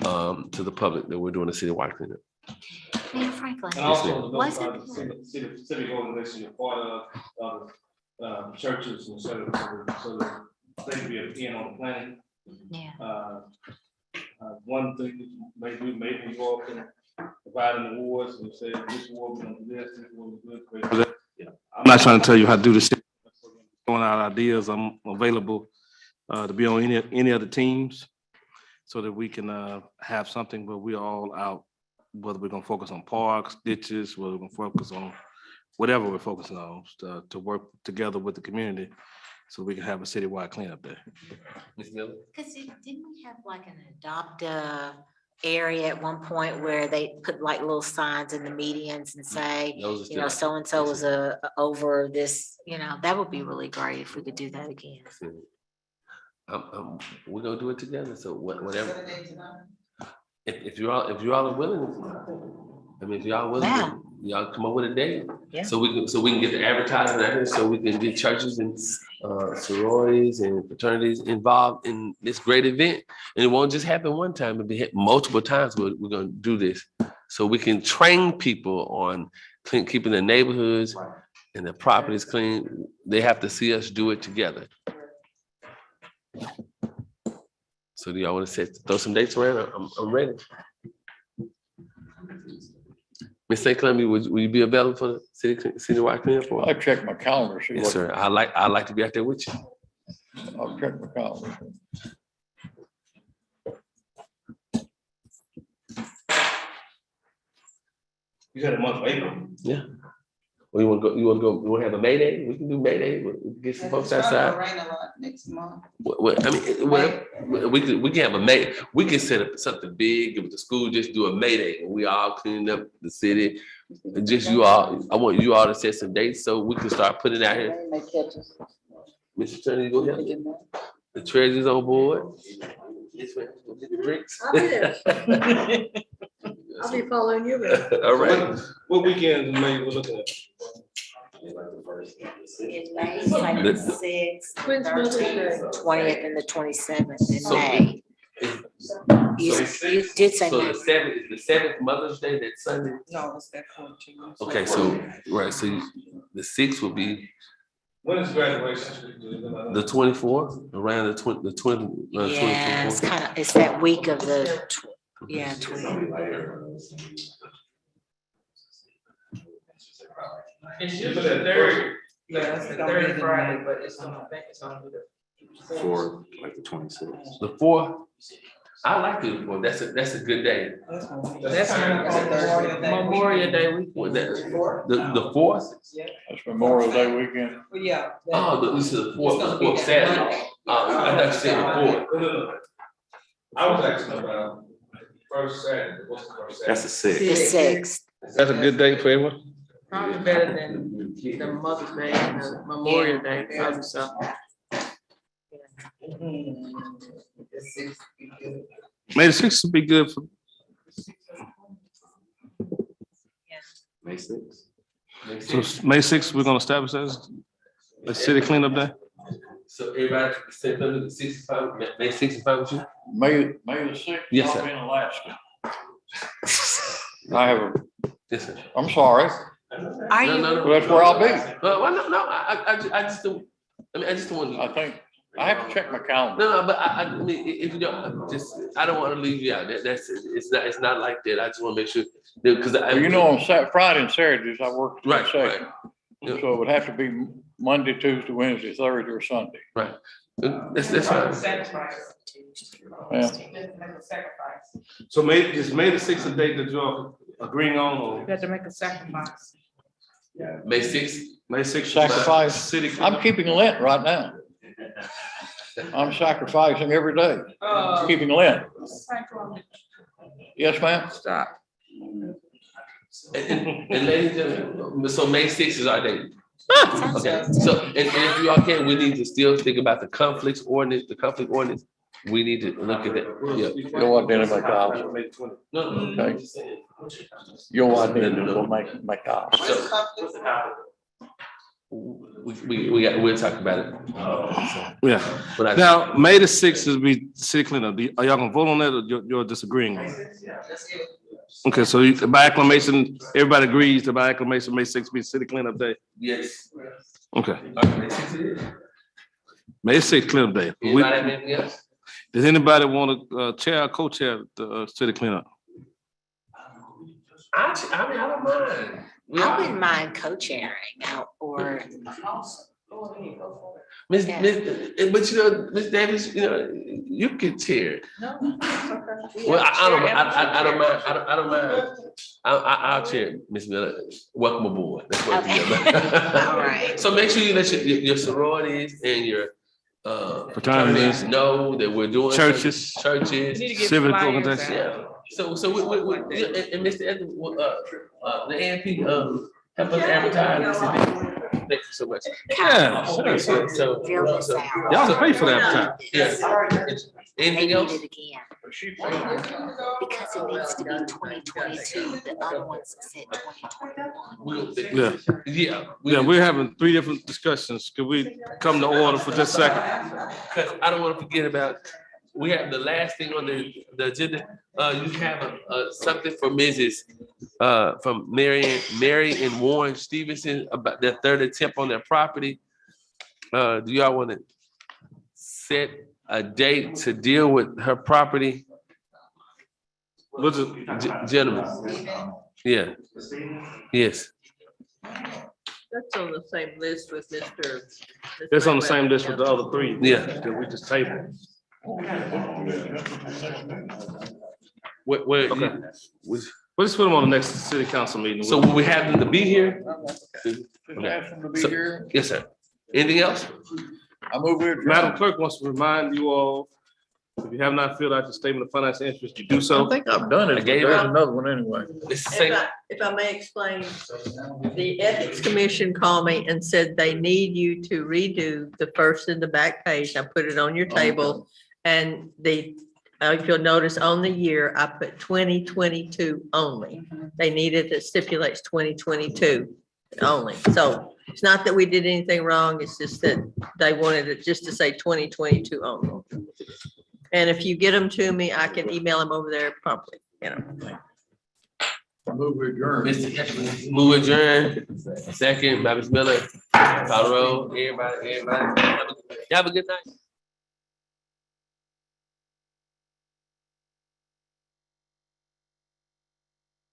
Speaker 2: to the public that we're doing a citywide cleanup.
Speaker 10: Mayor Franklin.
Speaker 1: And also, the
Speaker 10: Was
Speaker 1: notify
Speaker 10: it-
Speaker 1: the civic organization, you're part of churches and so that they can be a pin on the planning.
Speaker 10: Yeah.
Speaker 1: One thing maybe you all can provide an awards and say this award was this was good.
Speaker 9: I'm not trying to tell you how to do this. Throwing out ideas, I'm available to be on any other teams so that we can have something where we're all out, whether we're gonna focus on parks, ditches, whether we're gonna focus on whatever we're focusing on to work together with the community so we can have a citywide cleanup there.
Speaker 2: Ms. Miller?
Speaker 10: Because didn't we have like an adopt-a area at one point where they put like little signs in the medians and say,
Speaker 2: Those are still-
Speaker 10: so-and-so was over this, that would be really great if we could do that again.
Speaker 2: We're gonna do it together. So whatever. If you all are willing, I mean, if y'all willing,
Speaker 10: Yeah.
Speaker 2: y'all come up with a date.
Speaker 10: Yeah.
Speaker 2: So we can get the advertising out here, so we can get churches and sororities and fraternities involved in this great event. And it won't just happen one time, it'll be multiple times. We're gonna do this So we can train people on keeping the neighborhoods and the properties clean. They have to see us do it together. So do y'all want to throw some dates around? I'm ready. Ms. St. Columbia, will you be available for the citywide cleanup?
Speaker 8: I check my calendar. See
Speaker 2: Yes,
Speaker 8: what-
Speaker 2: sir. I'd like to be out there with you.
Speaker 8: I'll check my calendar.
Speaker 1: You got a month of April.
Speaker 2: Yeah. Well, you want to go? You want to have a May Day? We can do May Day. We'll get some folks outside.
Speaker 13: Rain a lot next month.
Speaker 2: I mean, we can have a May. We can set up something big with the school. Just do a May Day, and we all clean up the city. And just you all. I want you all to set some dates so we can start putting it out here.
Speaker 13: Rain may catch us.
Speaker 2: Mr. Turner, you go help. The treasurer's on board. Yes, ma'am. Go get the drinks.
Speaker 3: I'll be there. I'll be following you.
Speaker 2: All right.
Speaker 1: What weekend in May we're looking at?
Speaker 10: In May, it's like the 6th,
Speaker 3: When's Mother's Day?
Speaker 10: 20th, and the 27th in
Speaker 2: So-
Speaker 10: May. You did say
Speaker 2: So
Speaker 10: May.
Speaker 2: the seventh Mother's Day, that Sunday.
Speaker 13: No, it's that 14.
Speaker 2: Okay, so right, so the 6th will be
Speaker 1: When is graduation?
Speaker 2: the 24th, around the 20.
Speaker 10: Yeah, it's kind of, it's that week of the, 20.
Speaker 1: Yeah, but that third.
Speaker 13: Yeah, it's the third Friday, but it's gonna, I think it's gonna be the.
Speaker 11: For like the 26th.
Speaker 2: The 4th, I like the 4th. That's a good day.
Speaker 13: That's Memorial Day weekend.
Speaker 2: What that, the 4th?
Speaker 8: That's Memorial Day weekend.
Speaker 13: Well, yeah.
Speaker 2: Oh, this is the 4th,
Speaker 13: It's gonna
Speaker 2: the
Speaker 13: be
Speaker 2: 4th
Speaker 13: that
Speaker 2: Saturday.
Speaker 13: Monday.
Speaker 2: I thought you said the 4th.
Speaker 1: No. I was asking about first Saturday. What's the first Saturday?
Speaker 11: That's the 6th.
Speaker 10: The 6th.
Speaker 9: That's a good day for everyone.
Speaker 13: Probably better than the Mother's Day and the Memorial Day, probably so.
Speaker 9: May the 6th would be good for,
Speaker 11: May 6th.
Speaker 9: so May 6th, we're gonna establish that as a city cleanup day.
Speaker 2: So everybody, say the 65, May 65 with you?
Speaker 8: May the 6th.
Speaker 2: Yes,
Speaker 8: I'll
Speaker 2: sir.
Speaker 8: be in Alaska. I have a,
Speaker 2: Yes, sir.
Speaker 8: I'm sorry,
Speaker 10: Are
Speaker 2: No,
Speaker 10: you?
Speaker 2: no, no.
Speaker 8: but that's where I'll be.
Speaker 2: Well, no, I just don't, I mean, I just don't want
Speaker 8: I
Speaker 2: to.
Speaker 8: think, I have to check my calendar.
Speaker 2: No, but I mean, if you don't, I don't want to leave you out. It's not like that. I just want to make sure, because I.
Speaker 8: Well, you know, on Friday and Saturdays, I work.
Speaker 2: Right,
Speaker 8: second.
Speaker 2: right. Yeah.
Speaker 8: So it would have to be Monday, Tuesday, Wednesday, Thursday, or Sunday.
Speaker 2: Right. That's fine.
Speaker 13: Sacrifice.
Speaker 8: Yeah.
Speaker 13: Make a sacrifice.
Speaker 1: So is May the 6th a date that you're agreeing on or?
Speaker 13: You have to make a sacrifice.
Speaker 2: May 6th.
Speaker 1: May 6th.
Speaker 8: Sacrifice.
Speaker 1: City.
Speaker 8: I'm keeping Lent right now. I'm sacrificing every day, keeping Lent. Yes, ma'am?
Speaker 13: Stop.
Speaker 2: And ladies and gentlemen, so May 6th is our date. Okay, so, and if you all can, we need to still think about the conflict ordinance. We need to look at that. Yeah.
Speaker 8: You'll identify cops.
Speaker 2: No.
Speaker 8: Okay.
Speaker 2: I'm just saying.
Speaker 8: You'll identify, we'll make cops.
Speaker 2: We'll talk about it.
Speaker 9: Yeah.
Speaker 2: But
Speaker 9: Now, May the 6th is be city cleanup. Are y'all gonna vote on that or you're disagreeing? Okay, so by acclamation, everybody agrees that by acclamation, May 6th be city cleanup day?
Speaker 2: yes.
Speaker 9: Okay,
Speaker 2: May 6th it is.
Speaker 9: May 6th cleanup day.
Speaker 2: Anybody have anything else?
Speaker 9: Does anybody want to chair or co-chair the city cleanup?
Speaker 2: I mean, I don't mind.
Speaker 10: I wouldn't mind co-chairing or.
Speaker 2: Miss,
Speaker 10: Yeah.
Speaker 2: but you know, Miss Davis, you know, you can chair.
Speaker 13: No, okay.
Speaker 2: Well, I don't mind. I don't mind. I'll chair, Miss Miller. Welcome aboard. That's what
Speaker 10: Okay. All right.
Speaker 2: So make sure you let your sororities and your fraternities know that we're doing
Speaker 9: Churches.
Speaker 2: Churches,
Speaker 13: You need to get
Speaker 9: civic
Speaker 13: flyers
Speaker 9: organization.
Speaker 2: yeah. So we and Mr. Edwards, the A&P help us advertise this event. Thank you so much.
Speaker 9: Yeah.
Speaker 10: Fill this out.
Speaker 9: Y'all can pay for that time.
Speaker 2: Yes.
Speaker 10: They
Speaker 2: Anything
Speaker 10: need
Speaker 2: else?
Speaker 10: it again. Because it needs to be 2022. The other ones said 2021.
Speaker 9: Yeah, we're having 3 different discussions. Could we come to order for just a second?
Speaker 2: Because I don't want to forget about we have the last thing on the agenda. You have something for Mrs. From Mary and Warren Stevenson about their third attempt on their property. Do y'all want to set a date to deal with her property?
Speaker 9: What's it?
Speaker 2: Gentlemen, yeah, yes.
Speaker 3: That's on the same list with Mr.
Speaker 9: It's on the same list with the other three.
Speaker 2: Yeah.
Speaker 9: That we just tabled.
Speaker 2: Where,
Speaker 9: Okay. We'll just put them on the next city council meeting.
Speaker 2: so will we have them to be here?
Speaker 8: Just ask them to be
Speaker 2: So-
Speaker 8: here.
Speaker 2: Yes, sir. Anything else?
Speaker 8: I move here.
Speaker 9: Madam Clerk wants to remind you all, if you have not filled out your statement of financial interest, you do so.
Speaker 8: I think I've done
Speaker 2: I
Speaker 8: it, but
Speaker 2: gave
Speaker 8: there's
Speaker 2: it.
Speaker 8: another one anyway.
Speaker 2: It's the same.
Speaker 3: If I may explain, the Ethics Commission called me and said they need you to redo the first and the back page. I put it on your table. And if you'll notice on the year, I put 2022 only. They needed, it stipulates 2022 only. So it's not that we did anything wrong. It's just that they wanted it just to say 2022 only. And if you get them to me, I can email them over there promptly, you know.
Speaker 8: Move adjourned.
Speaker 2: Mr. Move adjourn. Second by Ms. Miller. Call the roll. Everybody. Have a good night.